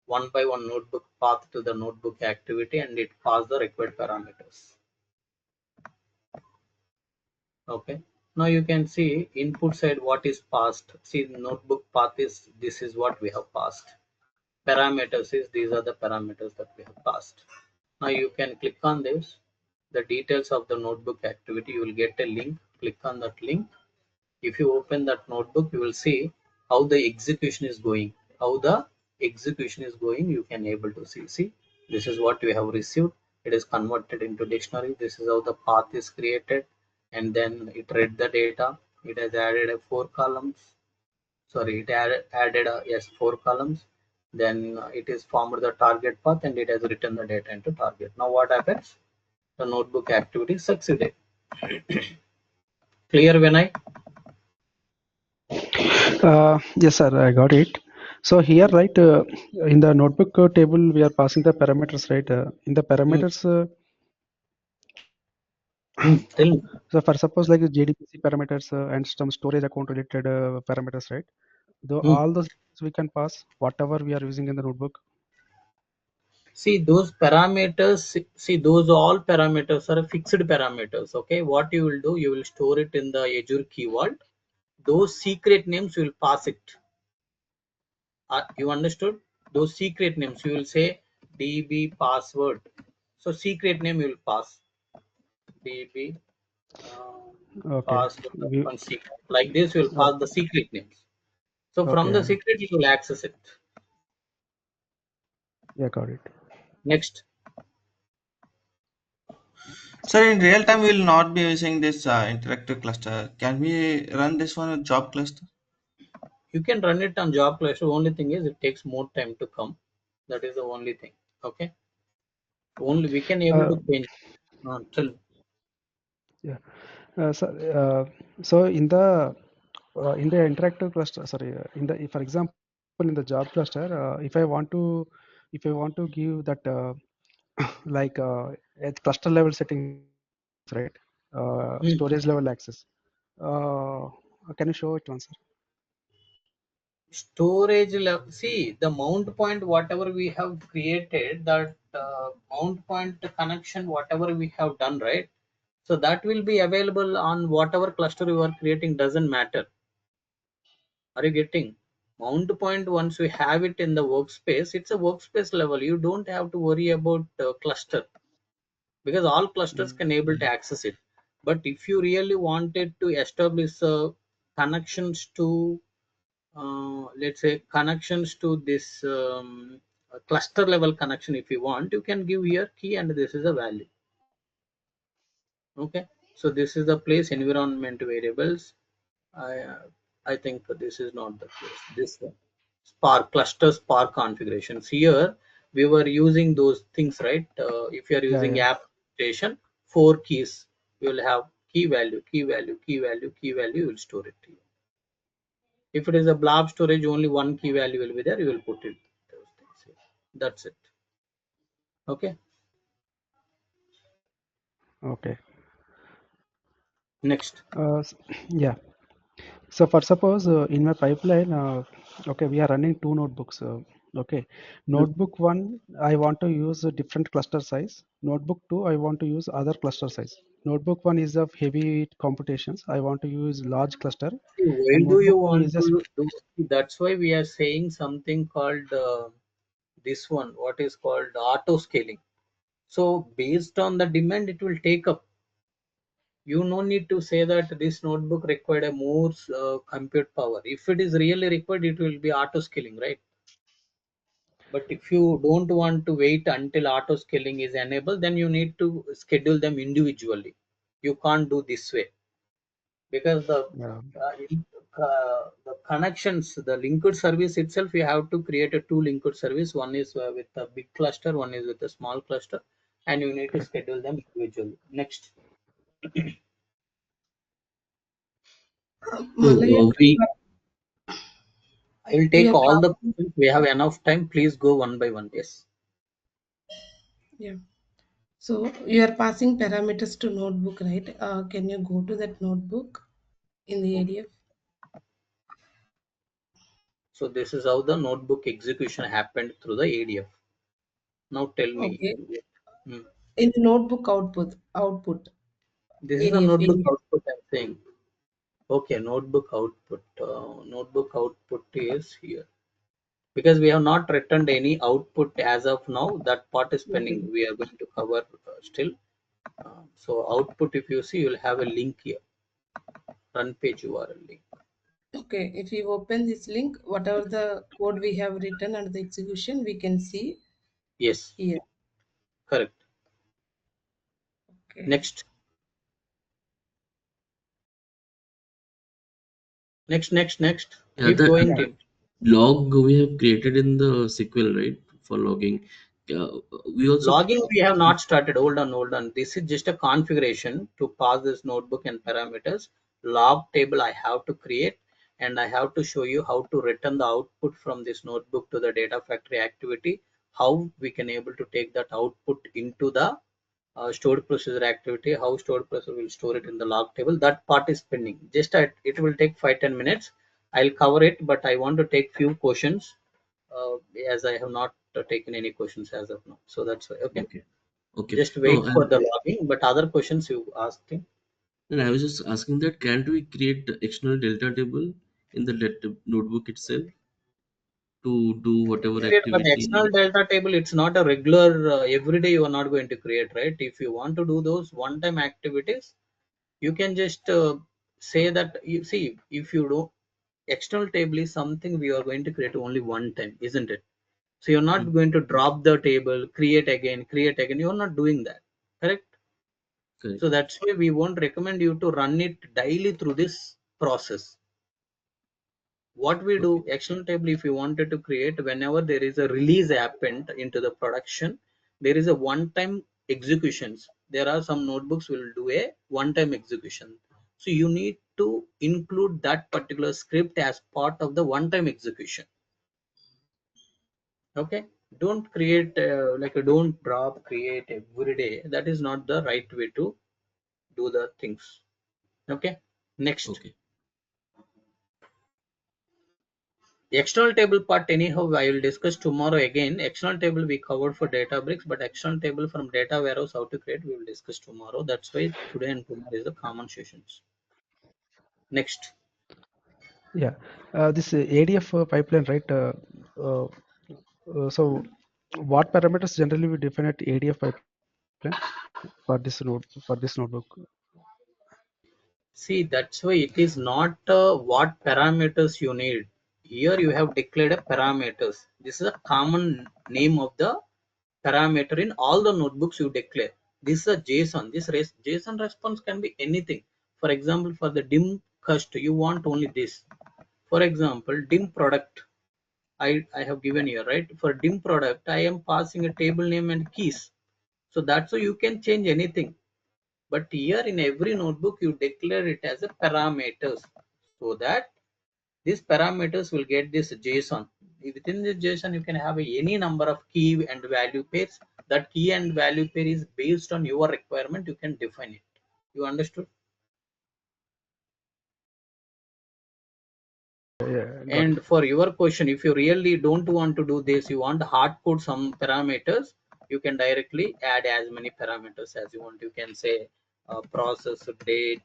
one by one notebook path to the notebook activity, and it pass the required parameters. Okay, now you can see input side what is passed. See, the notebook path is, this is what we have passed. Parameters is, these are the parameters that we have passed. Now you can click on this, the details of the notebook activity. You will get a link. Click on that link. If you open that notebook, you will see how the execution is going. How the execution is going, you can able to see. See, this is what we have received. It is converted into dictionary. This is how the path is created, and then it read the data. It has added a 4 columns. Sorry, it added a, yes, 4 columns. Then it is formed the target path, and it has written the data into target. Now what happens? The notebook activity succeeded. Clear, Vinay?
Yes, sir, I got it. So here, right, in the notebook table, we are passing the parameters, right? In the
Hmm.
parameters,
Tell me.
so for suppose like JDBC parameters and some storage account related parameters, right? Though
Hmm.
all those we can pass whatever we are using in the notebook.
See, those parameters, see, those all parameters are fixed parameters. Okay, what you will do, you will store it in the Azure keyword. Those secret names you will pass it. You understood? Those secret names you will say DB password. So secret name you will pass DB
Okay.
password and secret. Like this, you will
Oh,
pass the secret names. So from the
okay.
secret, you will access it.
Yeah, got it.
Next.
Sir, in real time, we will not be using this interactive cluster. Can we run this one with job cluster?
You can run it on job cluster. Only thing is it takes more time to come. That is the only thing. Okay, only we can able
Uh,
to change. Tell me.
yeah. So, so in the interactive cluster, sorry, in the, for example, in the job cluster, if I want to give that like at cluster level settings, right? Storage
Hmm.
level access. Uh, can you show it one, sir?
Storage level, see the mount point whatever we have created, that mount point connection whatever we have done, right? So that will be available on whatever cluster you are creating, doesn't matter. Are you getting? Mount point, once we have it in the workspace, it's a workspace level. You don't have to worry about cluster, because all clusters can able to access it. But if you really wanted to establish connections to let's say connections to this cluster level connection, if you want, you can give here key, and this is a value. Okay, so this is the place environment variables. I i think this is not the place, this one. Spark cluster, Spark configurations. Here we were using those things, right? If you are
Yeah,
using
yeah.
app station, 4 keys. You will have key value, key value, key value, key value. You will store it here. If it is a blob storage, only one key value will be there. You will put it. Those things here. That's it. Okay.
Okay.
Next.
Yeah. So for suppose in my pipeline, okay, we are running two notebooks. Okay,
Mm.
notebook one, I want to use a different cluster size. Notebook two, I want to use other cluster size. Notebook one is of heavy computations. I want to use large cluster,
See, why
and
do you
notebook two
want
is a
to do? That's why we are saying something called this one. What is called auto scaling. So based on the demand, it will take up. You no need to say that this notebook required a more compute power. If it is really required, it will be auto scaling, right? But if you don't want to wait until auto scaling is enabled, then you need to schedule them individually. You can't do this way because
yeah.
the connections, the linked service itself, you have to create a two linked service. One is with a big cluster, one is with a small cluster, and you need to
Correct.
schedule them individually. Next.
So
Malayam,
I will
we
take
are
all the
passing,
questions. We have enough time. Please go one by one. Yes.
yeah. So you are passing parameters to notebook, right? Can you go to that notebook in the ADF?
So this is how the notebook execution happened through the ADF. Now tell me.
Okay.
Hmm.
In the notebook output,
This is a
ADF
notebook
ADF.
output I'm saying. Okay, notebook output. Notebook output is here. Because we have not returned any output as of now, that part is
Okay.
pending. We are going to cover still. So output, if you see, you will have a link here. Run page URL link.
Okay. If you open this link, whatever the code we have written and the execution, we can see
Yes,
here.
correct.
Okay.
Next. Next.
yeah,
Keep
the
going,
Yeah.
team.
log we have created in the SQL, right, for logging. We also
Logging we have not started. Hold on. This is just a configuration to pass this notebook and parameters. Log table I have to create, and I have to show you how to return the output from this notebook to the data factory activity. How we can able to take that output into the stored procedure activity. How stored procedure will store it in the log table. That part is pending. Just it will take 5-10 minutes. I'll cover it, but I want to take few questions uh, as I have not taken any questions as of now. So that's why. Okay.
okay. Okay.
Just
No,
wait for the logging, but other questions you asked him.
and I was just asking that can't we create the external delta table in the notebook itself to do whatever
But the external
activity?
delta table, it's not a regular, every day you are not going to create, right? If you want to do those one-time activities, you can just say that, you see, if you do, external table is something we are going to create only one time, isn't it? So you're not
Mhm.
going to drop the table, create again. You're not doing that, correct?
Correct.
So that's why we won't recommend you to run it daily through this process. What we do,
Okay.
action table, if you wanted to create, whenever there is a release happened into the production, there is a one time executions. There are some notebooks will do a one time execution, so you need to include that particular script as part of the one time execution. Okay, don't create don't drop create every day. That is not the right way to do the things. Okay, next.
Okay.
External table part anyhow I will discuss tomorrow again. External table we covered for Databricks, but external table from data warehouse how to create we will discuss tomorrow. That's why today and tomorrow is the common sessions. Next.
Yeah. This ADF pipeline, right? Uh, so what parameters generally we define at ADF pipeline for this notebook?
See, that's why it is not what parameters you need. Here you have declared a parameters. This is a common name of the parameter in all the notebooks you declare. This is a JSON. This JSON response can be anything. For example, for the dim cust, you want only this. For example, dim product. I have given here, right? For dim product, I am passing a table name and keys. So that's how you can change anything. But here in every notebook, you declare it as a parameters so that these parameters will get this JSON. Within this JSON, you can have any number of key and value pairs. That key and value pair is based on your requirement. You can define it. You understood?
Yeah, got it.
And for your question, if you really don't want to do this, you want hard code some parameters, you can directly add as many parameters as you want. You can say process date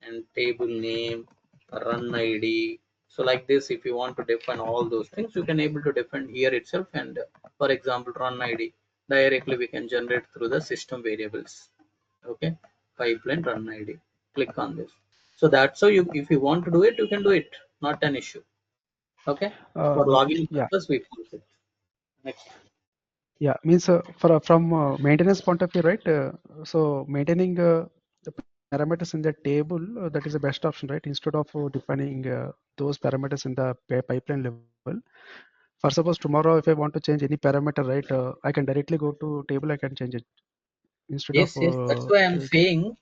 and table name, run ID. So like this, if you want to define all those things, you can able to define here itself. And for example, run ID directly we can generate through the system variables. Okay, pipeline run ID. Click on this. So that's how you, if you want to do it, you can do it. Not an issue. Okay, for login
Yeah,
purpose, we put it. Next.
yeah. Means from maintenance point of view, right? So maintaining the parameters in the table, that is the best option, right? Instead of defining those parameters in the pipeline level. For suppose tomorrow, if I want to change any parameter, right, I can directly go to table. I can change it instead of.
Yes, yes. That's why I'm saying,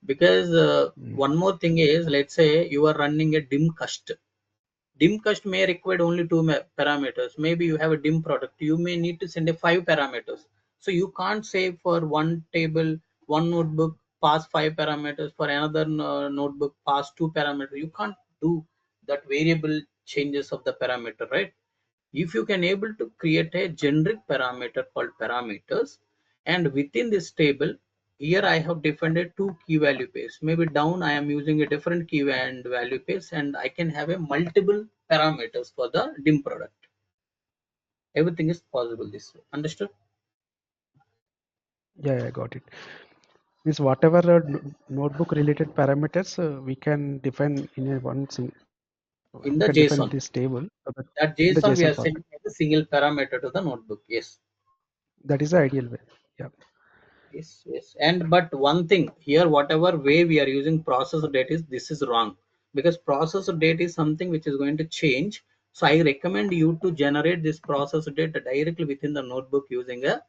because one more thing is, let's say you are running a dim cust. Dim cust may require only two parameters. Maybe you have a dim product. You may need to send a 5 parameters. So you can't say for one table, one notebook, pass 5 parameters. For another notebook, pass 2 parameters. You can't do that variable changes of the parameter, right? If you can able to create a generic parameter called parameters, and within this table, here I have defined a two key value pairs. Maybe down I am using a different key and value pairs, and I can have a multiple parameters for the dim product. Everything is possible this way. Understood?
Yeah, I got it. Means whatever notebook related parameters we can define in a one thing.
In
We
the
can define
JSON,
this table
that
in the
JSON we
JSON
are
format.
sending as a single parameter to the notebook. Yes.
That is the ideal way. Yeah.
Yes, yes. And but one thing here, whatever way we are using process date is, this is wrong, because process date is something which is going to change. So I recommend you to generate this process date directly within the notebook using a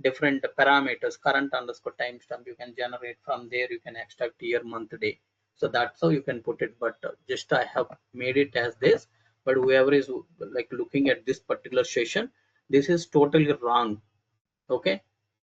different parameters, current underscore timestamp. You can generate from there. You can extract year, month, day. So that's how you can put it. But just I have made it as this. But whoever is like looking at this particular session, this is totally wrong. Okay,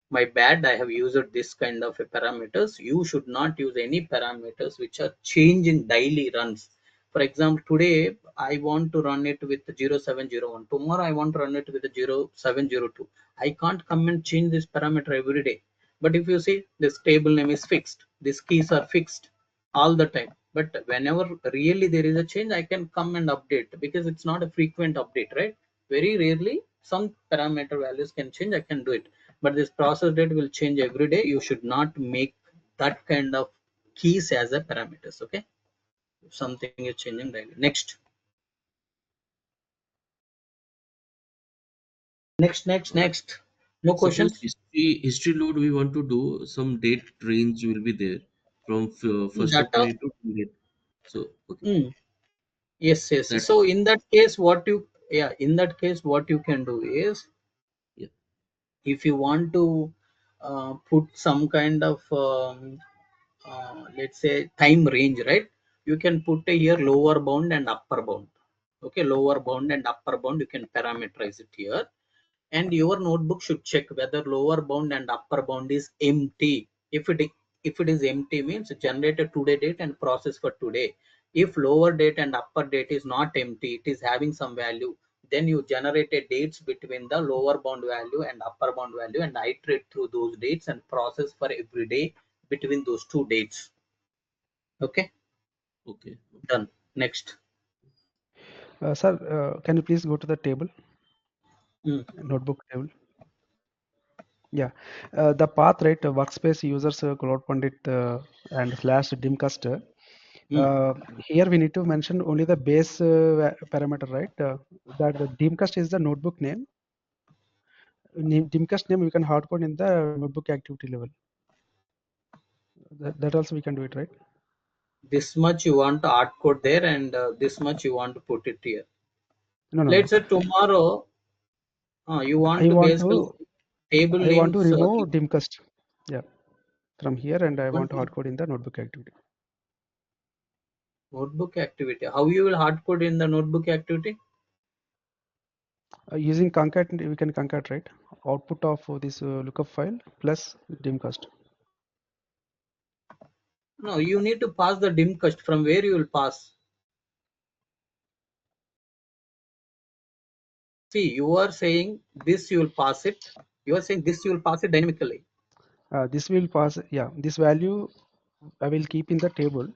my bad, I have used this kind of a parameters. You should not use any parameters which are changing daily runs. For example, today I want to run it with 0701, tomorrow I want to run it with 0702. I can't come and change this parameter every day. But if you see, this table name is fixed, these keys are fixed all the time. But whenever really there is a change, I can come and update, because it's not a frequent update, right? Very rarely some parameter values can change, I can do it. But this process date will change every day. You should not make that kind of keys as a parameters. Okay, if something is changing daily. Next. No
Suppose
questions.
history load we want to do, some date range will be there from first of
Data.
May to date. So okay,
Mm, yes.
that
So in that case, what you, yeah, in that case, what you can do is,
yeah.
if you want to put some kind of let's say time range, right? You can put a here lower bound and upper bound. Okay, lower bound and upper bound, you can parameterize it here. And your notebook should check whether lower bound and upper bound is empty. If it is empty, means generate a today date and process for today. If lower date and upper date is not empty, it is having some value, then you generate a dates between the lower bound value and upper bound value and iterate through those dates and process for every day between those two dates. Okay,
Okay.
done. Next.
Sir, can you please go to the table,
Mm,
notebook table? Yeah. The path, right? Workspace users Cloud Pandit and slash dimcast.
mm.
Here we need to mention only the base parameter, right? That the dimcast is the notebook name. Dimcast name we can hardcode in the notebook activity level. That also we can do it, right?
This much you want to hard code there, and this much you want to put it here.
No, no,
Let's
no.
say tomorrow you want
I
to
want
basically
to
table
I want to
names.
remove dimcast. Yeah, from here, and I
One
want to hard code in the notebook activity.
notebook activity. How you will hard code in the notebook activity?
Using concat, we can concat, right? Output of this lookup file plus dimcast.
No, you need to pass the dimcast. From where you will pass? See, you are saying this you will pass it. You are saying this you will pass it dynamically.
This will pass. Yeah, this value I will keep in the table,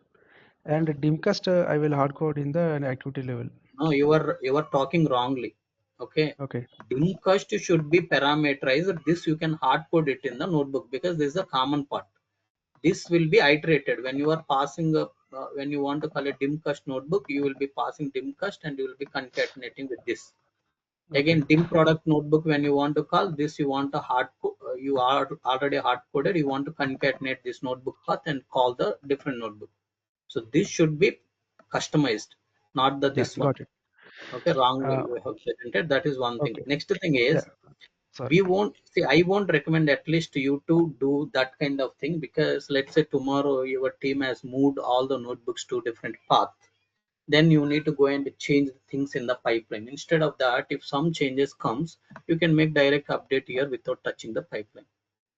and dimcast I will hard code in the activity level.
No, you are talking wrongly. Okay.
Okay.
Dimcast should be parameterized. This you can hard code it in the notebook because this is a common part. This will be iterated when you are passing a when you want to call a dimcast notebook, you will be passing dimcast and you will be concatenating with this.
Okay.
Again, dim product notebook, when you want to call this, you want a you are already hard coded, you want to concatenate this notebook path and call the different notebook. So this should be customized, not the
Yeah,
this one.
got it.
Okay, wrongly
Uh,
you have presented. That is one thing.
okay.
Next thing
Yeah.
is,
Sorry.
we won't see. I won't recommend at least you to do that kind of thing, because let's say tomorrow your team has moved all the notebooks to different path, then you need to go and change things in the pipeline. Instead of that, if some changes comes, you can make direct update here without touching the pipeline.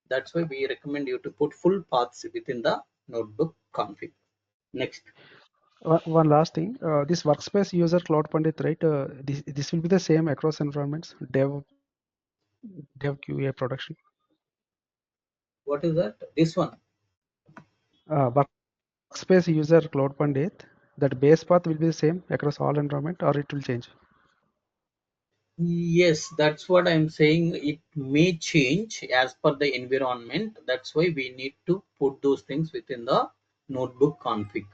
That's why we recommend you to put full paths within the notebook config. Next.
One last thing. This workspace user Cloud Pandit, right? This will be the same across environments. Dev QA production.
What is that? This one.
Workspace user Cloud Pandit. That base path will be the same across all environment, or it will change.
Yes, that's what I'm saying. It may change as per the environment. That's why we need to put those things within the notebook config.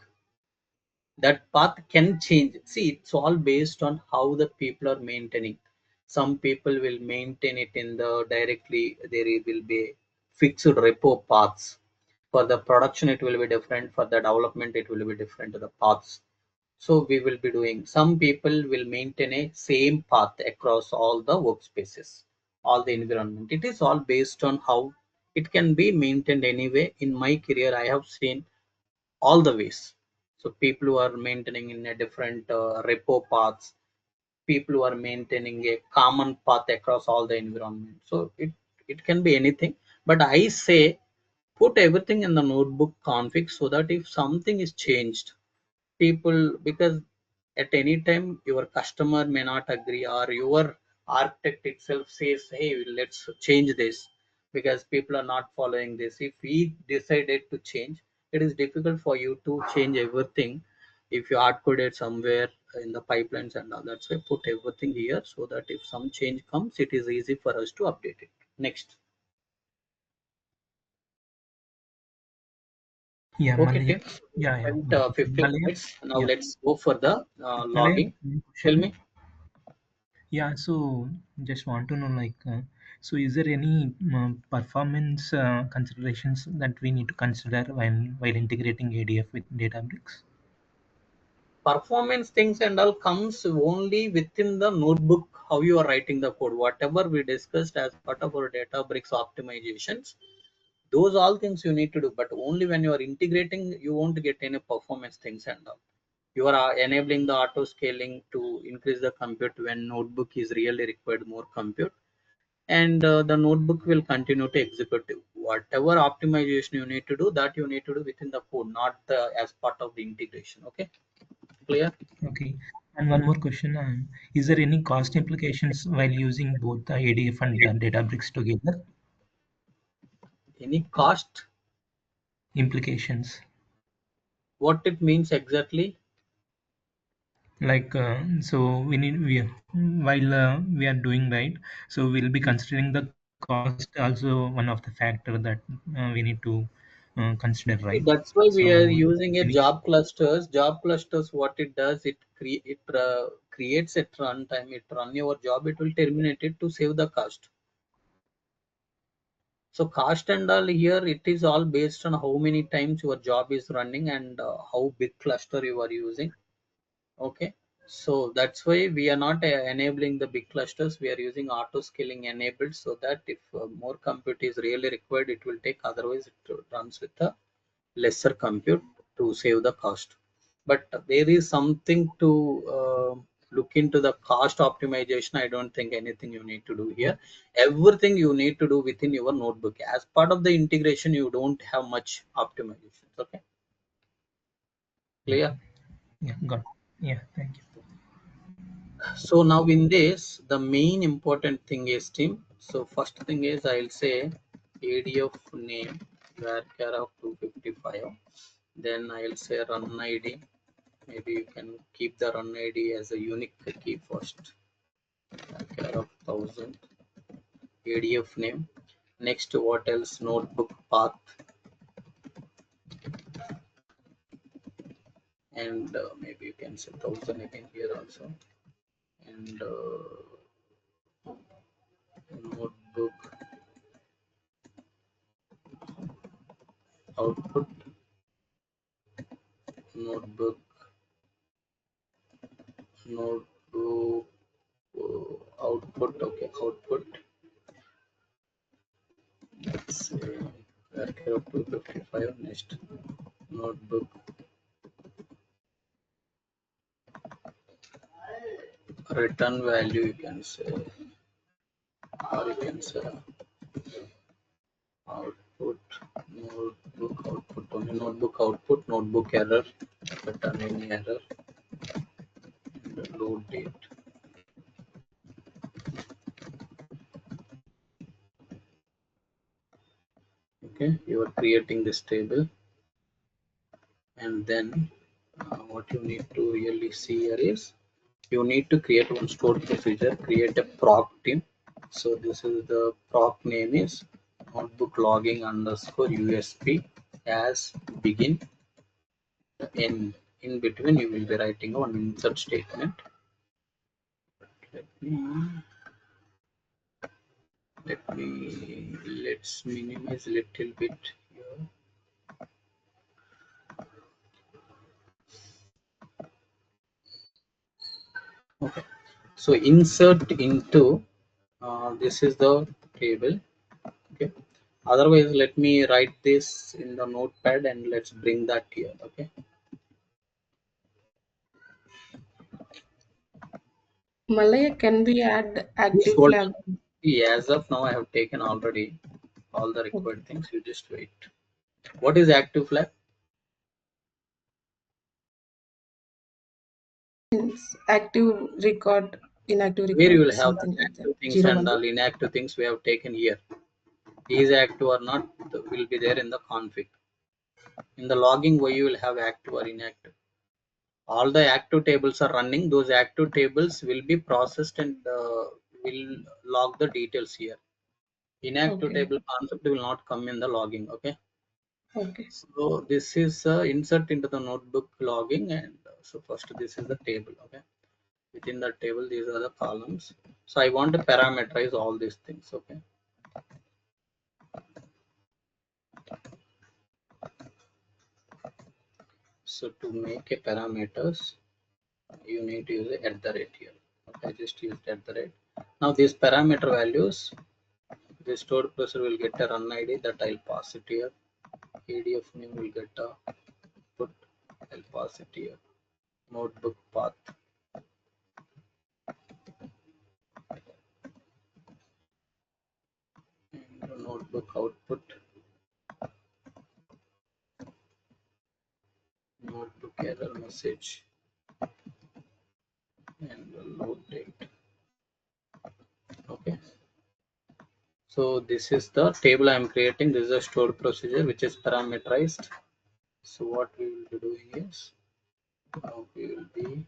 That path can change. See, it's all based on how the people are maintaining. Some people will maintain it in the directly, there will be fixed repo paths. For the production it will be different, for the development it will be different, the paths. So we will be doing, some people will maintain a same path across all the workspaces, all the environment. It is all based on how it can be maintained. Anyway, in my career I have seen all the ways. So people who are maintaining in a different repo paths, people who are maintaining a common path across all the environment. So it can be anything. But I say put everything in the notebook config so that if something is changed, people, because at any time your customer may not agree, or your architect itself says, hey, let's change this, because people are not following this. If we decided to change, it is difficult for you to change everything if you hard coded somewhere in the pipelines and all. That's why put everything here so that if some change comes, it is easy for us to update it. Next.
Yeah,
Okay,
Malaya.
team.
Yeah, yeah.
Spent 15
Malaya.
minutes. Now
Yeah.
let's go for the
Malaya,
logging.
one
Tell
question.
me.
Yeah, so just want to know, like, so is there any performance considerations that we need to consider when while integrating ADF with Databricks?
Performance things and all comes only within the notebook, how you are writing the code. Whatever we discussed as part of our Databricks optimizations, those all things you need to do. But only when you are integrating, you won't get any performance things and all. You are enabling the auto scaling to increase the compute when notebook is really required more compute. And the notebook will continue to execute whatever optimization you need to do, that you need to do within the code, not as part of the integration. Okay, clear?
Okay. And one more question: is there any cost implications while using both the ADF and Databricks together?
Any cost?
Implications,
What it means exactly?
like, so while we are doing right, so we'll be considering the cost also one of the factor that we need to consider,
See,
right?
that's why we are
So
using a
any
job clusters. Job clusters, what it does, creates a runtime. It run your job. It will terminate it to save the cost. So cost and all here, it is all based on how many times your job is running and how big cluster you are using. Okay. So that's why we are not enabling the big clusters. We are using auto scaling enabled, so that if more compute is really required, it will take. Otherwise, it runs with a lesser compute to save the cost. But there is something to look into the cost optimization. I don't think anything you need to do here. Everything you need to do within your notebook. As part of the integration, you don't have much optimization. Okay, clear?
Yeah, got. Yeah, thank you.
So now in this, the main important thing is team. So first thing is I'll say ADF name varchar of 255. Then I'll say run ID. Maybe you can keep the run ID as a unique key first. Varchar of 1000 ADF name. Next, what else? Notebook path, and maybe you can say 1000 again here also. And notebook output, notebook notebook output. Okay, output. Let's say varchar of 255. Next, notebook return value, you can say, or you can say output, notebook output, only notebook output, notebook error, return any error, and load date. Okay, you are creating this table, and then what you need to really see here is you need to create one stored procedure, create a proc team. So this is the proc name is notebook logging underscore USP as begin. In between you will be writing one insert statement. Let's minimize a little bit here. Okay, so insert into this is the table. Okay, otherwise let me write this in the notepad and let's bring that here. Okay,
Malaya, can we add
please
active
hold.
flag?
As of now I have taken already all the
Okay.
required things. You just wait. What is active flag?
Means active record, inactive
Where you
record,
will have that
something like that.
active things
Zero
and
one.
all inactive things we have taken here. Is active or not will be there in the config. In the logging way you will have active or inactive. All the active tables are running. Those active tables will be processed and will log the details here. Inactive
Okay.
table concept will not come in the logging. Okay,
Okay.
so this is insert into the notebook logging, and so first this is the table. Okay, within the table these are the columns. So I want to parameterize all these things. Okay, so to make a parameters you need to use at the rate here. Okay, just use at the rate. Now these parameter values, the stored procedure will get a run ID that I'll pass it here. ADF name will get a put, I'll pass it here. Notebook path, and notebook output, notebook error message, and load date. Okay, so this is the table I am creating. This is a stored procedure which is parameterized. So what we will be doing is now we will be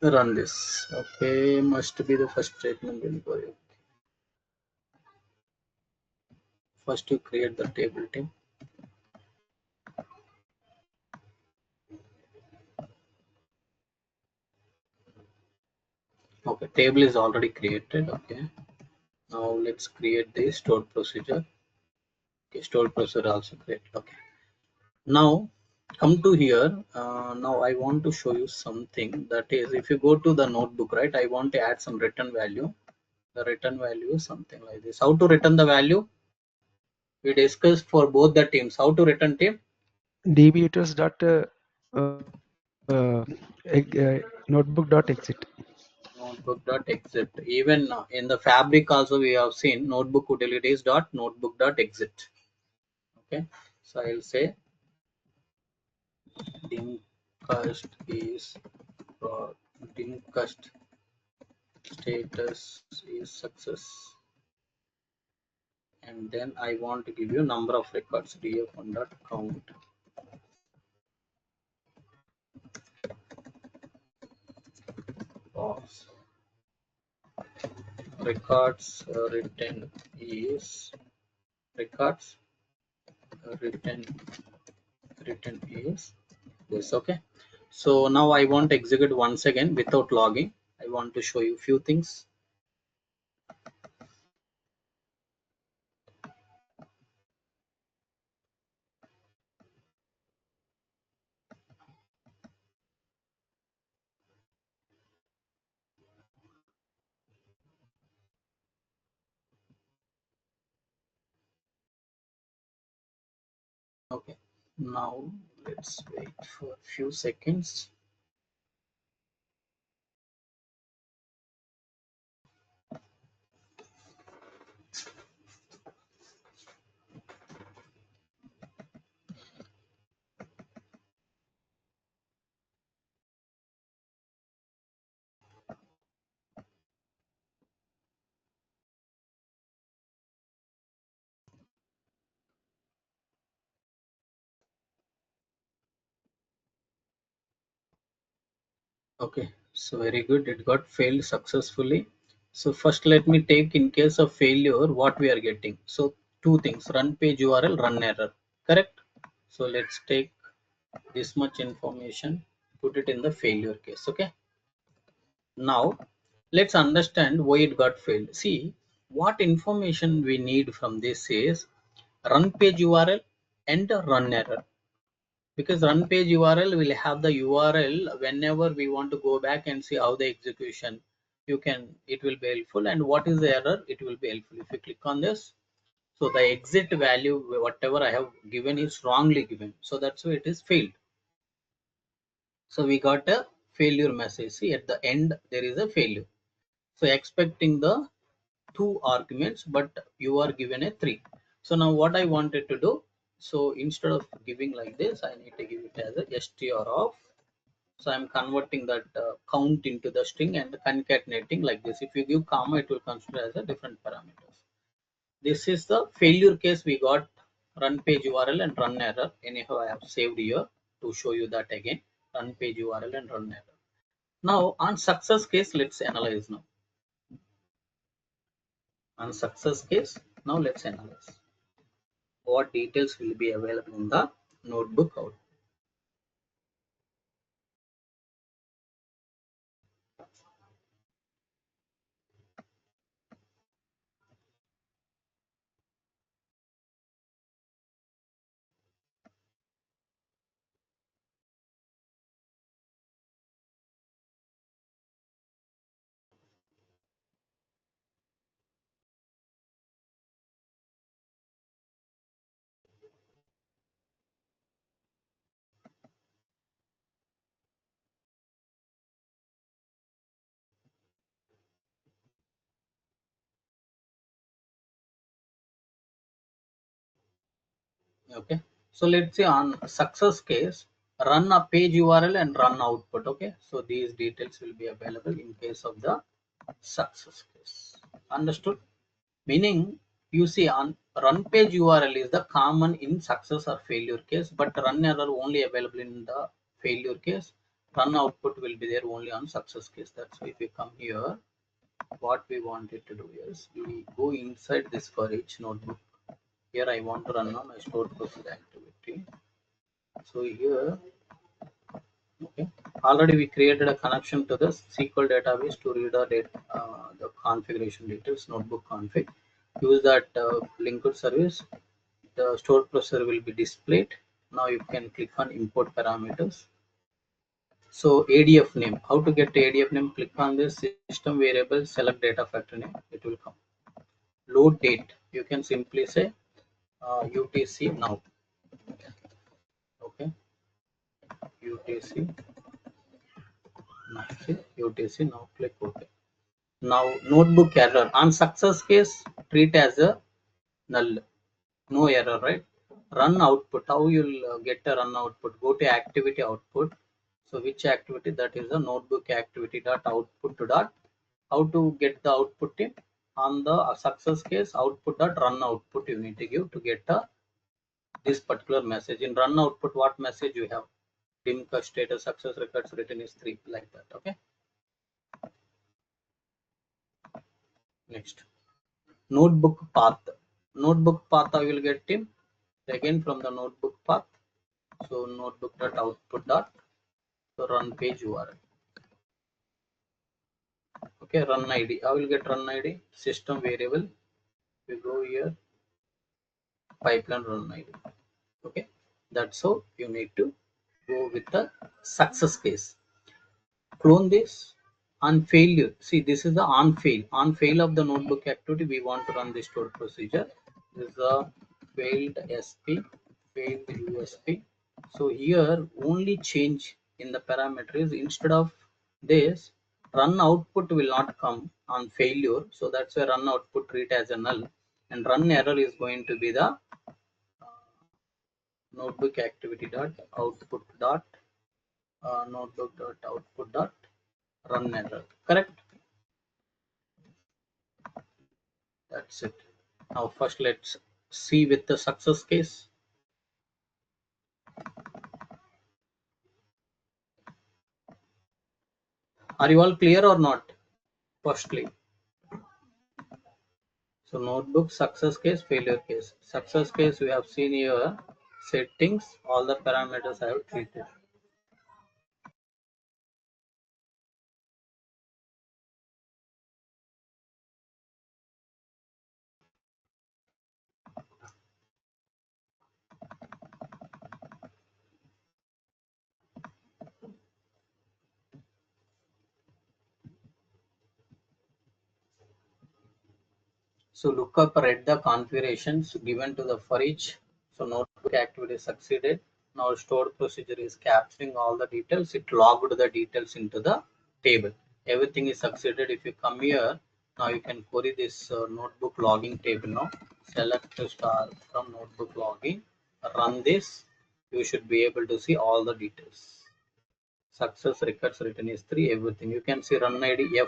run this. Okay, must be the first statement in for you. First you create the table team. Okay, table is already created. Okay, let's create the stored procedure. Okay, stored procedure also create. Okay, now come to here. Now I want to show you something, that is, if you go to the notebook, right, I want to add some return value. The return value is something like this. How to return the value? We discussed for both the teams. How to return, team?
dbuters dot notebook dot exit.
Notebook.exit. Even in the fabric also we have seen notebook utilities dot notebook dot exit. Okay, so I'll say dimcast is dimcast status is success, and then I want to give you number of records, df1 dot count. Pause. Records written is records written is this. Okay, so now I want to execute once again without logging. I want to show you few things. Okay, now let's wait for a few seconds. Okay, so very good, it got failed successfully. So first let me take, in case of failure, what we are getting. So two things: run page URL, run error, correct? So let's take this much information, put it in the failure case. Okay, now let's understand why it got failed. See, what information we need from this is run page URL and run error, because run page URL will have the URL whenever we want to go back and see how the execution, you can, it will be helpful. And what is the error, it will be helpful if you click on this. So the exit value, whatever I have given, is wrongly given, so that's why it is failed. So we got a failure message. See, at the end there is a failure. So expecting the 2 arguments, but you are given a 3. So now what I wanted to do, so instead of giving like this, I need to give it as a str of. So I'm converting that count into the string and concatenating like this. If you give comma, it will consider as a different parameters. This is the failure case. We got run page URL and run error. Anyhow, I have saved here to show you that again. Run page URL and run error. Now on success case, let's analyze now. On success case, now let's analyze what details will be available in the notebook out. Okay, so let's say on success case, run a page URL and run output. Okay, so these details will be available in case of the success case. Understood? Meaning, you see, on run page URL is the common in success or failure case, but run error only available in the failure case. Run output will be there only on success case. That's why if we come here, what we wanted to do is we go inside this for each notebook. Here I want to run on my stored procedure activity. So here, okay, already we created a connection to the SQL database to read the data, the configuration details, notebook config. use that linked service, the stored procedure will be displayed. Now you can click on import parameters. So ADF name, how to get ADF name? Click on this system variable, select data factor name, it will come. Load date, you can simply say UTC now. Okay, UTC now. See, UTC now. Click OK. Now notebook error on success case, treat as a null. No error, right? Run output, how you'll get a run output? Go to activity output. So which activity? That is the notebook activity dot output dot. How to get the output in? On the success case, output dot run output you need to give to get this particular message. In run output, what message you have? Dim status success records written is 3, like that. Okay. Next, notebook path. Notebook path I will get in again from the notebook path. So notebook dot output dot run page URL. Okay, run ID. I will get run ID, system variable. We go here, pipeline run ID. Okay, that's how you need to go with the success case. Clone this on failure. See, this is the on fail. On fail of the notebook activity, we want to run the stored procedure. This is a failed SP, failed USP. So here only change in the parameters, instead of this, run output will not come on failure. So that's why run output treat as a null, and run error is going to be the notebook activity dot output dot notebook dot output dot run error. Correct? That's it. Now first let's see with the success case. Are you all clear or not? Firstly, so notebook success case, failure case. Success case we have seen here, settings, all the parameters I have treated. So look up, read the configurations given to the for each. So notebook activity succeeded. Now stored procedure is capturing all the details. It logged the details into the table. Everything is succeeded. If you come here, now you can query this notebook logging table now. Select the star from notebook logging. Run this. You should be able to see all the details. Success records written is 3. Everything. You can see run ID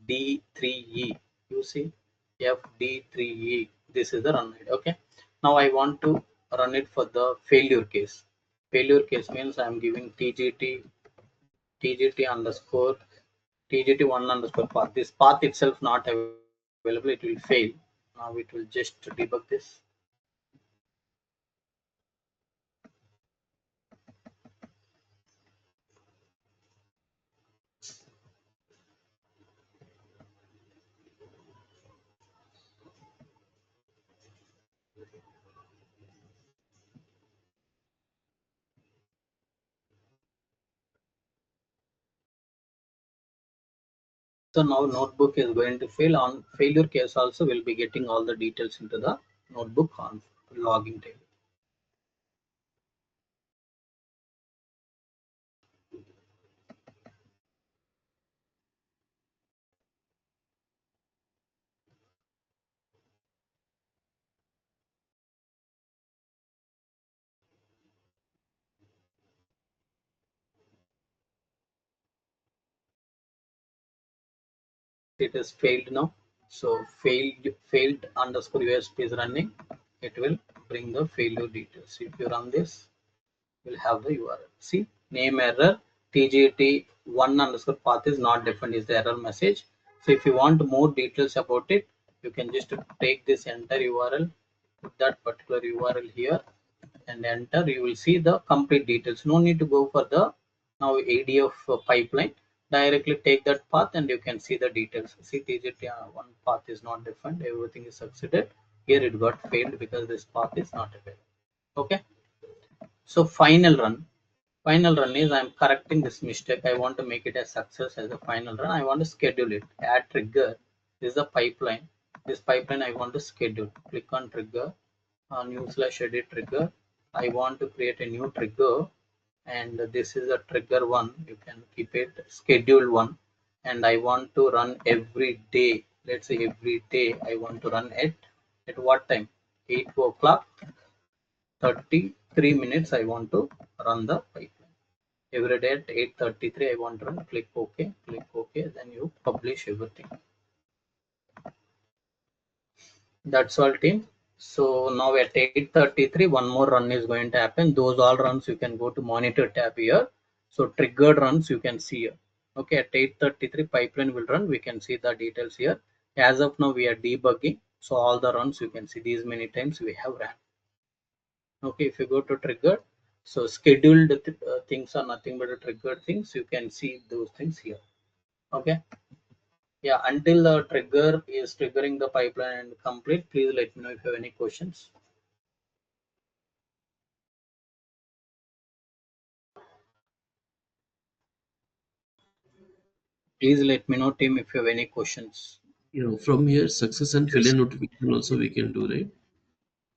FD3E. You see FD3E. This is the run ID. Okay. Now I want to run it for the failure case. Failure case means I am giving TGT underscore TGT1 underscore path. This path itself not available. It will fail. Now it will just debug this. So now notebook is going to fail. On failure case also will be getting all the details into the notebook on logging table. It is failed now. So failed underscore USP is running. It will bring the failure details. If you run this, you'll have the URL. See, name error, TGT1 underscore path is not defined is the error message. So if you want more details about it, you can just take this entire URL, put that particular URL here and enter. You will see the complete details. No need to go for the now ADF pipeline. directly take that path and you can see the details. See, one path is not defined, everything is succeeded. Here it got failed because this path is not available. Okay. So final run is I'm correcting this mistake. I want to make it a success as a final run. I want to schedule it. Add trigger. This is a pipeline. This pipeline I want to schedule. Click on trigger, new/edit trigger. I want to create a new trigger, and this is a trigger one. You can keep it schedule one, and I want to run every day. Let's say every day I want to run at what time? 8 o'clock 33 minutes. I want to run the pipeline every day at 8:33. I want to run. Click OK. Click OK. Then you publish everything. That's all, team. So now at 8:33, one more run is going to happen. Those all runs you can go to monitor tab here. So triggered runs you can see here. Okay, at 8:33 pipeline will run. We can see the details here. As of now, we are debugging. So all the runs you can see these many times we have ran. Okay, if you go to triggered, so scheduled things are nothing but triggered things. You can see those things here. Okay. Yeah, until the trigger is triggering the pipeline and complete, please let me know if you have any questions. Please let me know, team, if you have any questions.
From here, success and failure notification also we can do, right?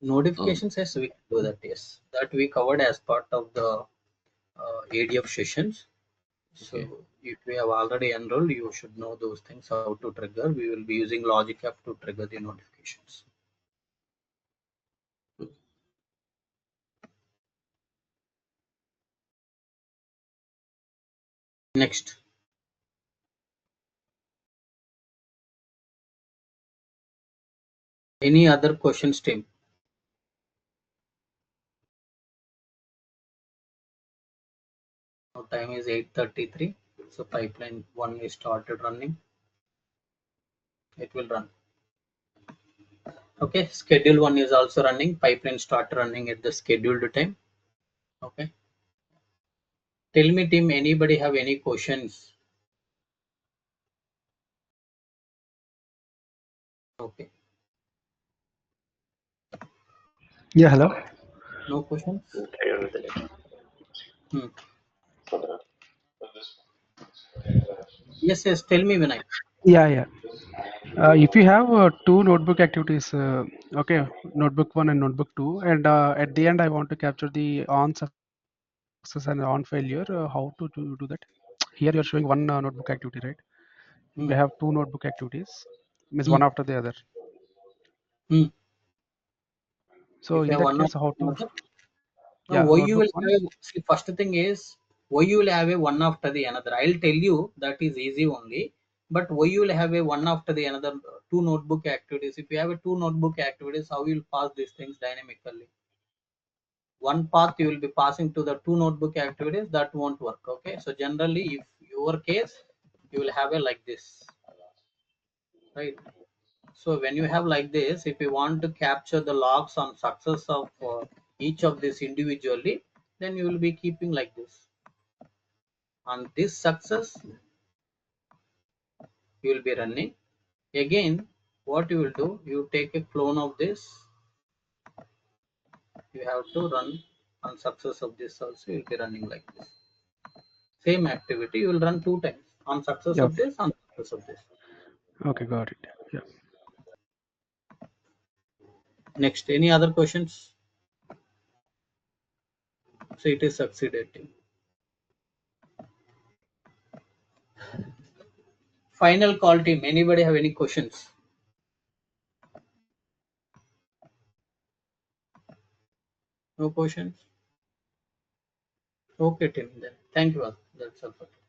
Notifications, yes, we can do that. Yes, that we covered as part of the ADF sessions. So
Okay.
if we have already enrolled, you should know those things, how to trigger. We will be using Logic App to trigger the notifications. Next. Any other questions, team? Now time is 8:33. So pipeline 1 is started running. It will run. Okay, schedule 1 is also running. Pipeline start running at the scheduled time. Okay. Tell me, team, anybody have any questions? Okay.
Yeah, hello.
No questions? Hmm. Yes, yes. Tell me, Vinay.
Yeah, yeah. If you have two notebook activities, okay, notebook one and notebook two, and at the end I want to capture the on success and on failure, how to do that? Here you're showing one notebook activity, right?
Hmm.
We have two notebook activities, means
Hmm.
one after the other.
Hmm.
So
If you
in
have
that
one of
case, how to?
another, now
Yeah,
why you
notebook
will
one.
have see first thing is why you will have a one after the another. I'll tell you that is easy only. But why you will have a one after the another two notebook activities? If you have a two notebook activities, how you will pass these things dynamically? One path you will be passing to the two notebook activities, that won't work. Okay, so generally if your case you will have a like this, right? So when you have like this, if you want to capture the logs on success of each of this individually, then you will be keeping like this. On this success you will be running again. What you will do, you take a clone of this, you have to run on success of this also. You will be running like this, same activity you will run two times, on success
Yeah.
of this, on success of this.
Okay, got it. Yeah.
Next, any other questions? So it is succeeded. Final call, team. Anybody have any questions? No questions? Okay, team. Then thank you all. That's all for today.